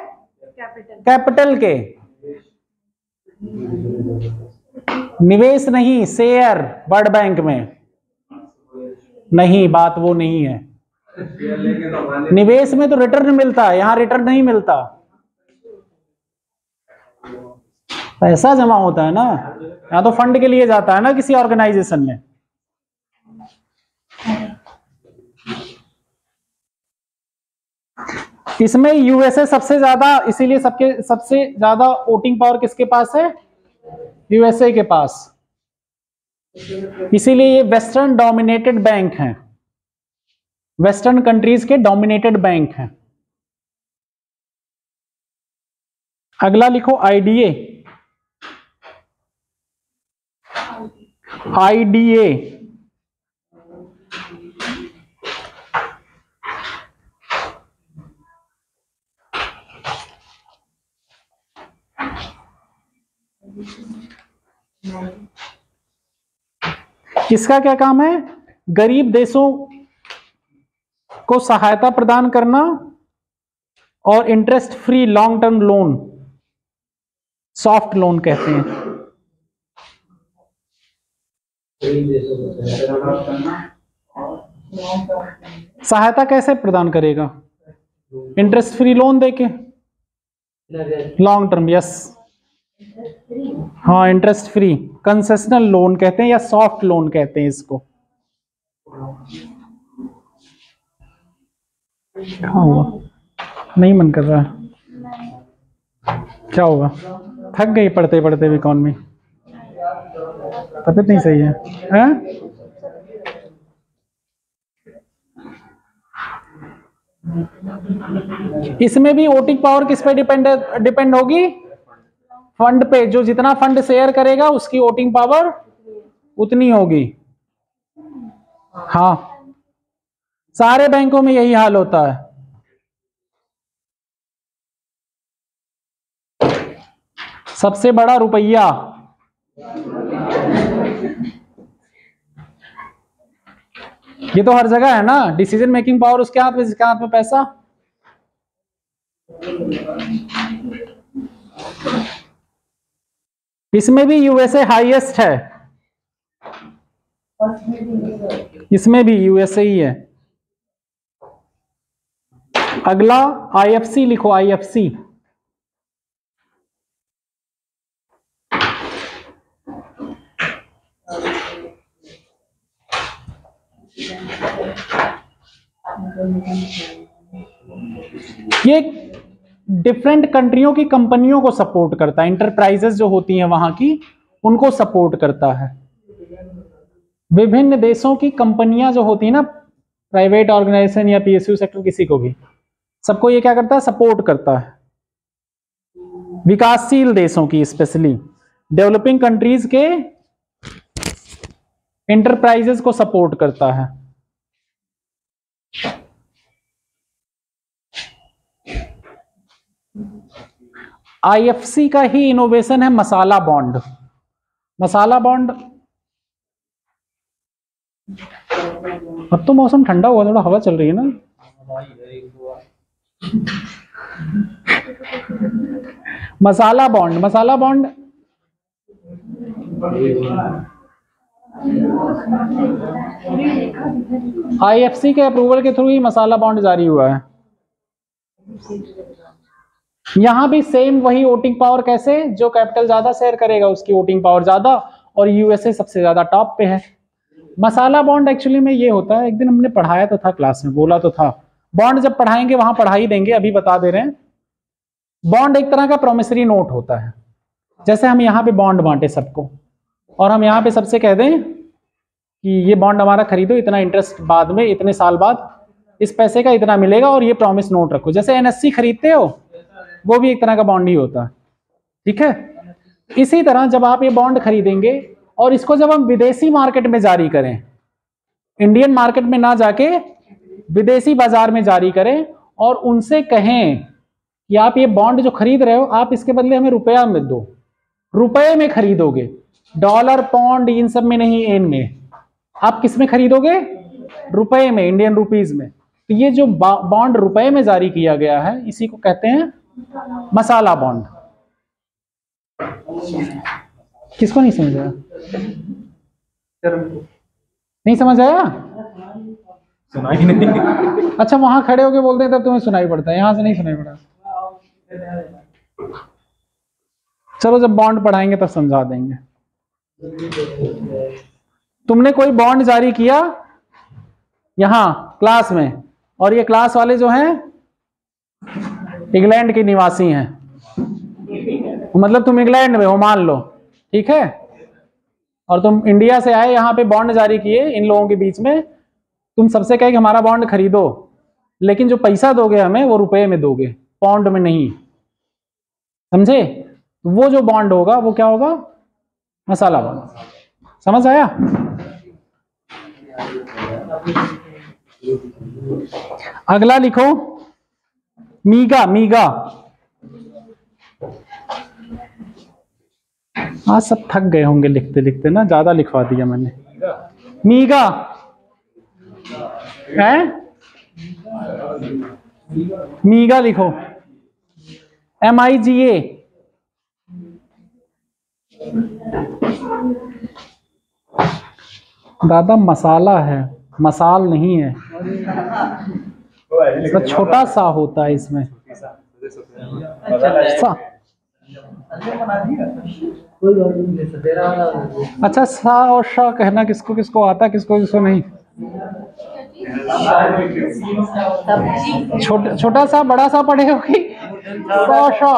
कैपिटल के। निवेश नहीं, शेयर वर्ल्ड बैंक में नहीं, बात वो नहीं है। निवेश में तो रिटर्न मिलता है, यहां रिटर्न नहीं मिलता, पैसा जमा होता है ना। यहां तो फंड के लिए जाता है ना किसी ऑर्गेनाइजेशन में। इसमें यूएसए सबसे ज्यादा, इसीलिए सबसे ज्यादा वोटिंग पावर किसके पास है? यूएसए के पास। इसीलिए ये वेस्टर्न डोमिनेटेड बैंक हैं, वेस्टर्न कंट्रीज के डोमिनेटेड बैंक हैं। अगला लिखो IDA। IDA इसका क्या काम है? गरीब देशों को सहायता प्रदान करना और interest free long term loan, soft loan कहते हैं। सहायता कैसे प्रदान करेगा? इंटरेस्ट फ्री लोन देके, लॉन्ग टर्म। यस, हाँ, इंटरेस्ट फ्री कंसेशनल लोन कहते हैं या सॉफ्ट लोन कहते हैं इसको। क्या हुआ? नहीं मन कर रहा है? क्या हुआ? थक गई पढ़ते पढ़ते भी? कौन में तबीयत नहीं सही है, हैं? इसमें भी वोटिंग पावर किस पे डिपेंड होगी? फंड पे। जो जितना फंड शेयर करेगा उसकी वोटिंग पावर उतनी होगी। हाँ, सारे बैंकों में यही हाल होता है। सबसे बड़ा रुपया ये तो हर जगह है ना। डिसीजन मेकिंग पावर उसके हाथ में जिसके हाथ में पैसा। इसमें भी यूएसए हाईएस्ट है, इसमें भी यूएसए ही है। अगला आईएफसी लिखो, आईएफसी। ये डिफरेंट कंट्रियों की कंपनियों को सपोर्ट करता है, इंटरप्राइजेस जो होती हैं वहां की, उनको सपोर्ट करता है। विभिन्न देशों की कंपनियां जो होती है ना, प्राइवेट ऑर्गेनाइजेशन या पीएसयू सेक्टर, किसी को भी, सबको ये क्या करता है, सपोर्ट करता है। विकासशील देशों की, स्पेशली डेवलपिंग कंट्रीज के इंटरप्राइजेस को सपोर्ट करता है। आईएफसी का ही इनोवेशन है मसाला बॉन्ड। मसाला बॉन्ड, अब तो मौसम ठंडा हुआ, थोड़ा हवा चल रही है ना। मसाला बॉन्ड, मसाला बॉन्ड आईएफसी के अप्रूवल के थ्रू ही मसाला बॉन्ड जारी हुआ है। यहां भी सेम वही वोटिंग पावर, कैसे, जो कैपिटल ज्यादा शेयर करेगा उसकी वोटिंग पावर ज्यादा, और यूएसए सबसे ज्यादा टॉप पे है। मसाला बॉन्ड एक्चुअली में ये होता है, एक दिन हमने पढ़ाया तो था क्लास में, बोला तो था, बॉन्ड जब पढ़ाएंगे वहां पढ़ा ही देंगे, अभी बता दे रहे हैं। बॉन्ड एक तरह का प्रोमिसरी नोट होता है। जैसे हम यहाँ पे बॉन्ड बांटे सबको, और हम यहाँ पे सबसे कह दें कि ये बॉन्ड हमारा खरीदो, इतना इंटरेस्ट बाद में, इतने साल बाद इस पैसे का इतना मिलेगा, और ये प्रॉमिस नोट रखो। जैसे एनएससी खरीदते हो, वो भी एक तरह का बॉन्ड ही होता है, ठीक है। इसी तरह जब आप ये बॉन्ड खरीदेंगे और इसको जब हम विदेशी मार्केट में जारी करें, इंडियन मार्केट में ना जाके विदेशी बाजार में जारी करें, और उनसे कहें कि आप ये बॉन्ड जो खरीद रहे हो, आप इसके बदले हमें रुपया में दो, रुपए में खरीदोगे, डॉलर पौंड इन सब में नहीं, एन में। आप किस में खरीदोगे, रुपए में, इंडियन रुपीज में। तो ये जो बॉन्ड रुपए में जारी किया गया है, इसी को कहते हैं मसाला बॉन्ड। किसको नहीं समझ आया? नहीं समझ आया? सुनाई नहीं। अच्छा, वहां खड़े होके बोलते हैं तब तुम्हें सुनाई पड़ता है, यहां से नहीं सुनाई पड़ा। चलो जब बॉन्ड पढ़ाएंगे तब समझा देंगे। तुमने कोई बॉन्ड जारी किया यहां क्लास में, और ये क्लास वाले जो हैं इंग्लैंड के निवासी हैं, मतलब तुम इंग्लैंड में हो मान लो, ठीक है, और तुम इंडिया से आए, यहाँ पे बॉन्ड जारी किए इन लोगों के बीच में, तुम सबसे कहे कि हमारा बॉन्ड खरीदो, लेकिन जो पैसा दोगे हमें वो रुपए में दोगे, पाउंड में नहीं, समझे? वो जो बॉन्ड होगा वो क्या होगा, मसाला बॉन्ड। समझ आया? अगला लिखो, मीगा। मीगा, हाँ सब थक गए होंगे लिखते लिखते ना, ज्यादा लिखवा दिया मैंने। मीगा है, मीगा लिखो, MIGA। दादा मसाला है, मसाल नहीं है, तो छोटा सा होता है इसमें। अच्छा, सा और शा कहना किसको किसको आता है, किसको किसको नहीं? छोटा सा, बड़ा सा पढ़े हो कि सा शा?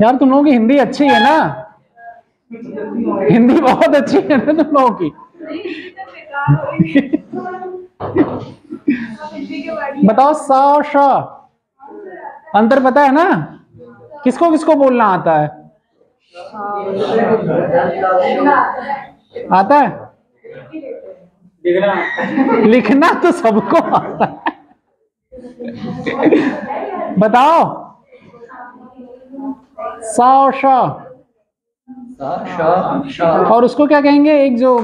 यार तुम लोगों की हिंदी अच्छी है ना, हिंदी बहुत अच्छी है ना तुम लोगों की। बताओ, सा और शा अंतर पता है ना? किसको किसको बोलना आता है? आता है? लिखना तो सबको आता है। बताओ, सा और शा, और उसको क्या कहेंगे, एक जो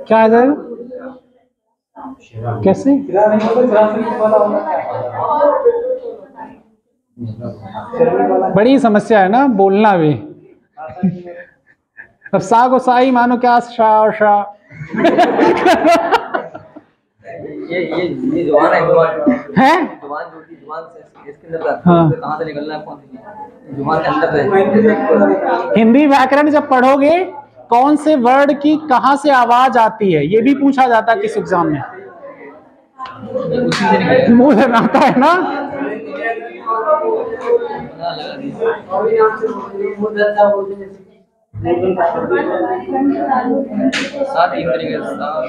क्या आ जाएगा, कैसे? बड़ी समस्या है ना बोलना भी। अब सा को सा ही मानो क्या शा और शा। ये जुबान है, जुबान जो कि जुबान से इसके अंदर हाँ। कहाँ से निकलना है, कौन सी जुबान के अंदर है। हिंदी व्याकरण जब पढ़ोगे कौन से वर्ड की कहाँ से आवाज आती है ये भी पूछा जाता है किस एग्जाम में। मुंह से आता है ना।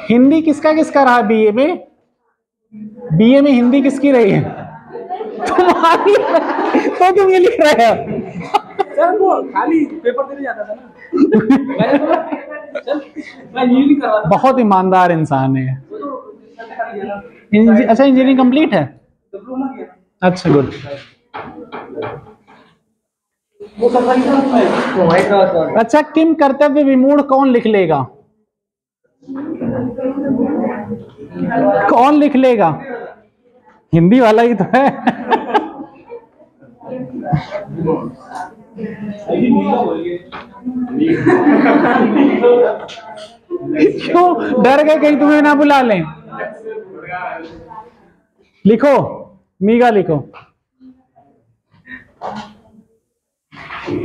हिंदी किसका किसका रहा बीए में? बीए में हिंदी किसकी रही है? तुम्हारी। तो तुम ये लिख रहे हो? सर वो खाली पेपर देने जाता था ना। मैं नहीं कर रहा था। बहुत ईमानदार इंसान है। अच्छा इंजीनियरिंग कंप्लीट है? डिप्लोमा किया। अच्छा गुड। वो सरकारी में। अच्छा किम कर्तव्य विमूढ़ कौन लिख लेगा? कौन लिख लेगा? हिंदी वाला ही तो है। क्यों डर गए कहीं तुम्हें ना बुला लें? लिखो मीगा लिखो।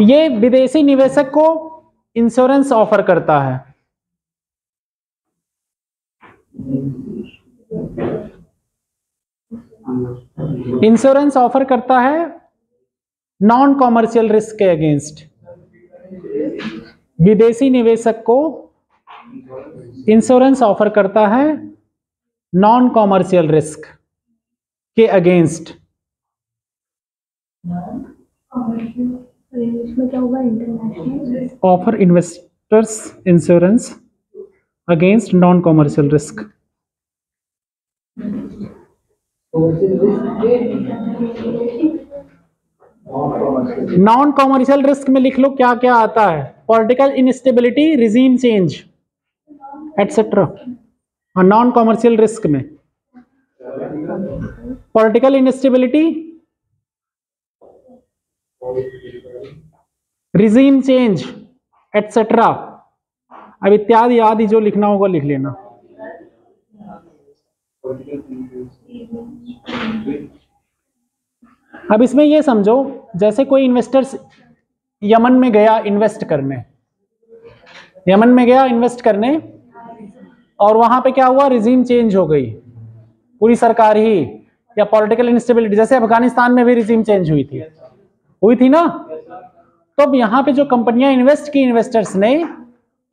ये विदेशी निवेशक को इंश्योरेंस ऑफर करता है। इंश्योरेंस ऑफर करता है नॉन कॉमर्शियल रिस्क के अगेंस्ट। विदेशी निवेशक को इंश्योरेंस ऑफर करता है नॉन कॉमर्शियल रिस्क के अगेंस्ट। इंग्लिश में क्या होगा? International offer investors insurance against non commercial risk. Non commercial risk में लिख लो क्या क्या आता है। Political instability, regime change etcetera. Non commercial risk में political instability, regime change etcetera. अब इत्यादि आदि जो लिखना होगा लिख लेना। अब इसमें ये समझो जैसे कोई इन्वेस्टर्स यमन में गया इन्वेस्ट करने, यमन में गया इन्वेस्ट करने और वहां पे क्या हुआ? रिजीम चेंज हो गई पूरी सरकार ही, या पॉलिटिकल इंस्टेबिलिटी। जैसे अफगानिस्तान में भी रिजीम चेंज हुई थी ना। तो अब यहाँ पे जो कंपनियां इन्वेस्ट की इन्वेस्टर्स ने,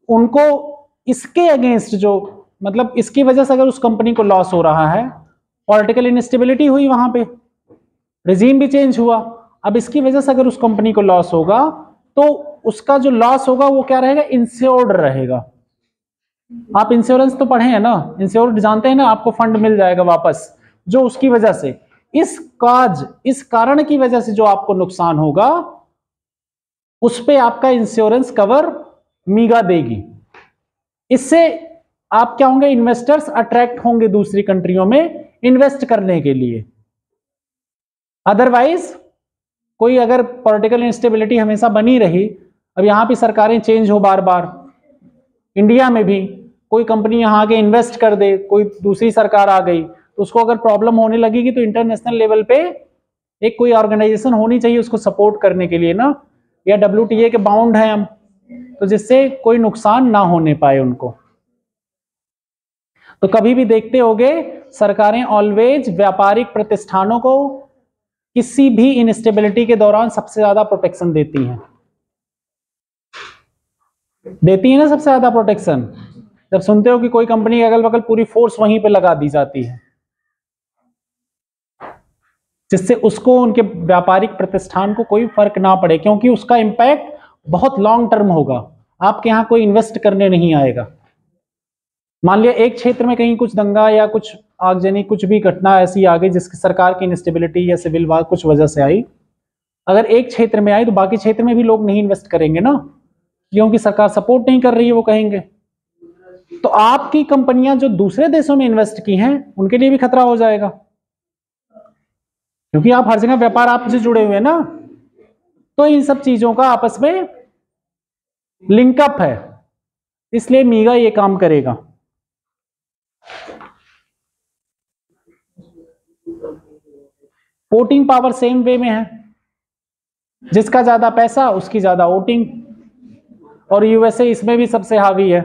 उनको इसके अगेंस्ट जो मतलब इसकी वजह से अगर उस कंपनी को लॉस हो रहा है, पॉलिटिकल इनस्टेबिलिटी हुई, वहां पे रिजीम भी चेंज हुआ, अब इसकी वजह से अगर उस कंपनी को लॉस होगा तो उसका जो लॉस होगा वो क्या रहेगा? इंश्योर्ड रहेगा। आप इंश्योरेंस तो पढ़े हैं ना, इंश्योर्ड जानते हैं ना, आपको फंड मिल जाएगा वापस। जो उसकी वजह से इस कारण की वजह से जो आपको नुकसान होगा उस पे आपका इंश्योरेंस कवर मीगा देगी। इससे आप क्या होंगे? इन्वेस्टर्स अट्रैक्ट होंगे दूसरी कंट्रियों में इन्वेस्ट करने के लिए। अदरवाइज कोई अगर पॉलिटिकल इंस्टेबिलिटी हमेशा बनी रही, अब यहां पे सरकारें चेंज हो बार बार, इंडिया में भी कोई कंपनी यहां आके इन्वेस्ट कर दे, कोई दूसरी सरकार आ गई तो उसको अगर प्रॉब्लम होने लगेगी तो इंटरनेशनल लेवल पे एक कोई ऑर्गेनाइजेशन होनी चाहिए उसको सपोर्ट करने के लिए ना, या WTA के बाउंड हैं हम, तो जिससे कोई नुकसान ना होने पाए उनको। तो कभी भी देखते होगे सरकारें ऑलवेज व्यापारिक प्रतिष्ठानों को किसी भी इनस्टेबिलिटी के दौरान सबसे ज्यादा प्रोटेक्शन देती हैं ना, सबसे ज्यादा प्रोटेक्शन। जब सुनते हो कि कोई कंपनी के अगल बगल पूरी फोर्स वहीं पे लगा दी जाती है, जिससे उसको उनके व्यापारिक प्रतिष्ठान को कोई फर्क ना पड़े, क्योंकि उसका इंपैक्ट बहुत लॉन्ग टर्म होगा। आपके यहाँ कोई इन्वेस्ट करने नहीं आएगा। मान लिया एक क्षेत्र में कहीं कुछ दंगा या कुछ आगजनी कुछ भी घटना ऐसी आ गई जिसकी सरकार की इनस्टेबिलिटी या सिविल वार कुछ वजह से आई, अगर एक क्षेत्र में आई तो बाकी क्षेत्र में भी लोग नहीं इन्वेस्ट करेंगे ना, क्योंकि सरकार सपोर्ट नहीं कर रही है, वो कहेंगे। तो आपकी कंपनियां जो दूसरे देशों में इन्वेस्ट की हैं उनके लिए भी खतरा हो जाएगा। क्योंकि आप हर जगह व्यापार आपसे जुड़े हुए हैं ना, तो इन सब चीजों का आपस में लिंकअप है, इसलिए मीगा ये काम करेगा। वोटिंग पावर सेम वे में है, जिसका ज्यादा पैसा उसकी ज्यादा वोटिंग, और यूएसए इसमें भी सबसे हावी है।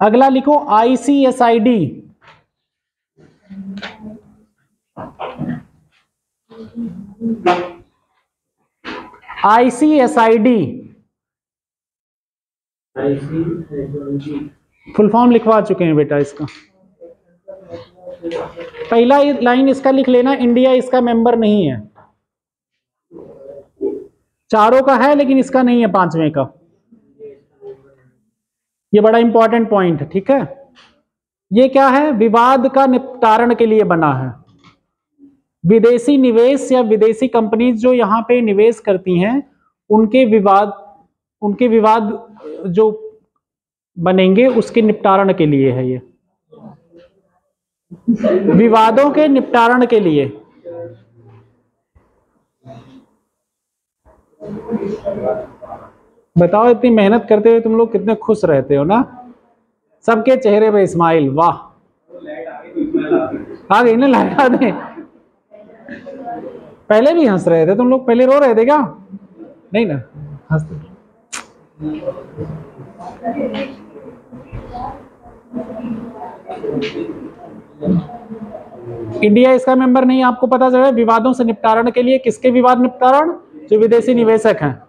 अगला लिखो आईसीएसआईडी। आईसीएसआईडी फुल फॉर्म लिखवा चुके हैं बेटा इसका। पहला लाइन इसका लिख लेना, इंडिया इसका मेंबर नहीं है, चारों का है लेकिन इसका नहीं है, पांचवें का। ये बड़ा इंपॉर्टेंट पॉइंट है, ठीक है। ये क्या है, विवाद का निपटारण के लिए बना है। विदेशी निवेश या विदेशी कंपनीज जो यहाँ पे निवेश करती हैं, उनके विवाद जो बनेंगे उसके निपटारण के लिए है। ये विवादों के निपटारण के लिए। बताओ इतनी मेहनत करते हुए तुम लोग कितने खुश रहते हो ना, सबके चेहरे पे स्माइल। वाह, आ गई ना लाइट? आ गई। पहले भी हंस रहे थे तुम लोग, पहले रो रहे थे क्या? नहीं ना, हंसते। इंडिया इसका मेंबर नहीं, आपको पता चला विवादों से निपटारण के लिए। किसके विवाद निपटारण? जो विदेशी निवेशक हैं।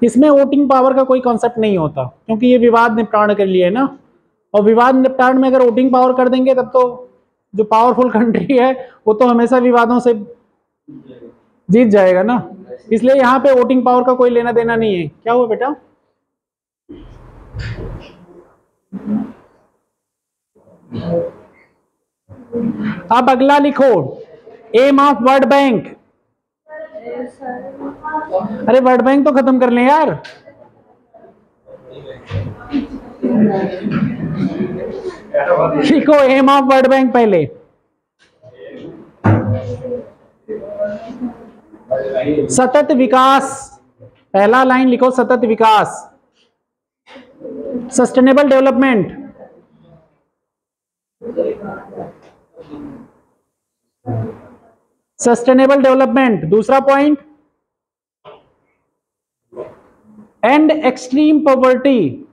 इसमें वोटिंग पावर का कोई कॉन्सेप्ट नहीं होता, क्योंकि ये विवाद निपटारण के लिए है ना। और विवाद निपटारण में अगर वोटिंग पावर कर देंगे तब तो जो पावरफुल कंट्री है वो तो हमेशा विवादों से जीत जाएगा ना। इसलिए यहाँ पे वोटिंग पावर का कोई लेना देना नहीं है। क्या हुआ बेटा? अब अगला लिखो, एम ऑफ वर्ल्ड बैंक। अरे वर्ल्ड बैंक तो खत्म कर लें यार। लिखो एम ऑफ वर्ल्ड बैंक पहले। सतत विकास, पहला लाइन लिखो, सतत विकास, सस्टेनेबल डेवलपमेंट। Sustainable development. दूसरा point, end extreme poverty.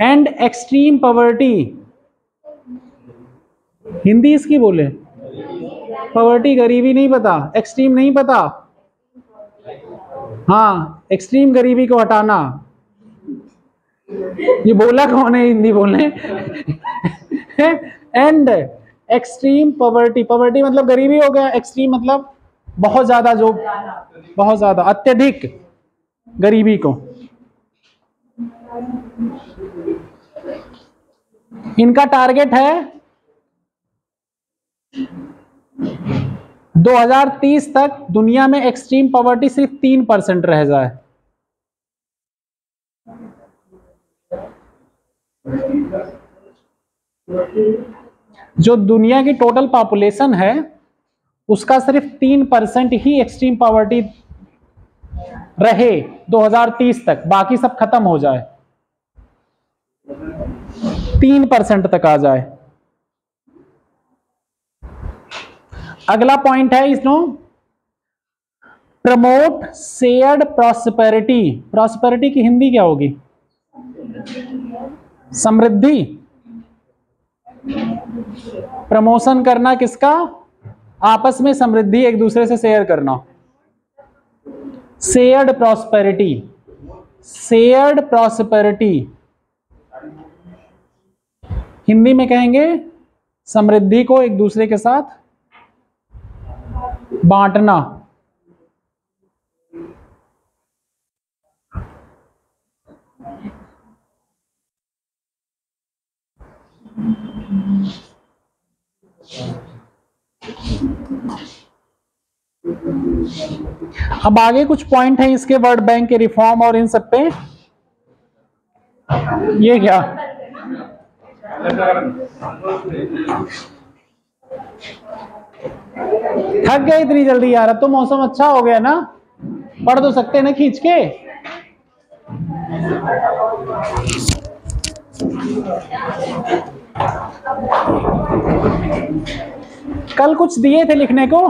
End extreme poverty, Hindi इसकी बोले। पॉवर्टी गरीबी नहीं पता, एक्सट्रीम नहीं पता। हाँ, एक्सट्रीम गरीबी को हटाना। ये बोला कौन है हिंदी बोलने? And extreme poverty. पॉवर्टी मतलब गरीबी हो गया, एक्सट्रीम मतलब बहुत ज्यादा, जो बहुत ज्यादा अत्यधिक गरीबी को। इनका टारगेट है 2030 तक दुनिया में एक्सट्रीम पॉवर्टी सिर्फ 3% रह जाए। जो दुनिया की टोटल पॉपुलेशन है उसका सिर्फ 3% ही एक्सट्रीम पॉवर्टी रहे 2030 तक, बाकी सब खत्म हो जाए, 3% तक आ जाए। अगला पॉइंट है इसनो, प्रमोट शेयर्ड प्रॉस्पेरिटी। प्रॉस्पेरिटी की हिंदी क्या होगी? समृद्धि। प्रमोशन करना किसका? आपस में समृद्धि एक दूसरे से शेयर करना। Shared prosperity. Shared prosperity Hindi में कहेंगे समृद्धि को एक दूसरे के साथ बांटना। अब आगे कुछ पॉइंट है इसके वर्ल्ड बैंक के रिफॉर्म और इन सब पे। ये क्या? थक गए इतनी जल्दी यार? अब तो मौसम अच्छा हो गया ना, पढ़ तो सकते हैं ना खींच के। कल कुछ दिए थे लिखने को?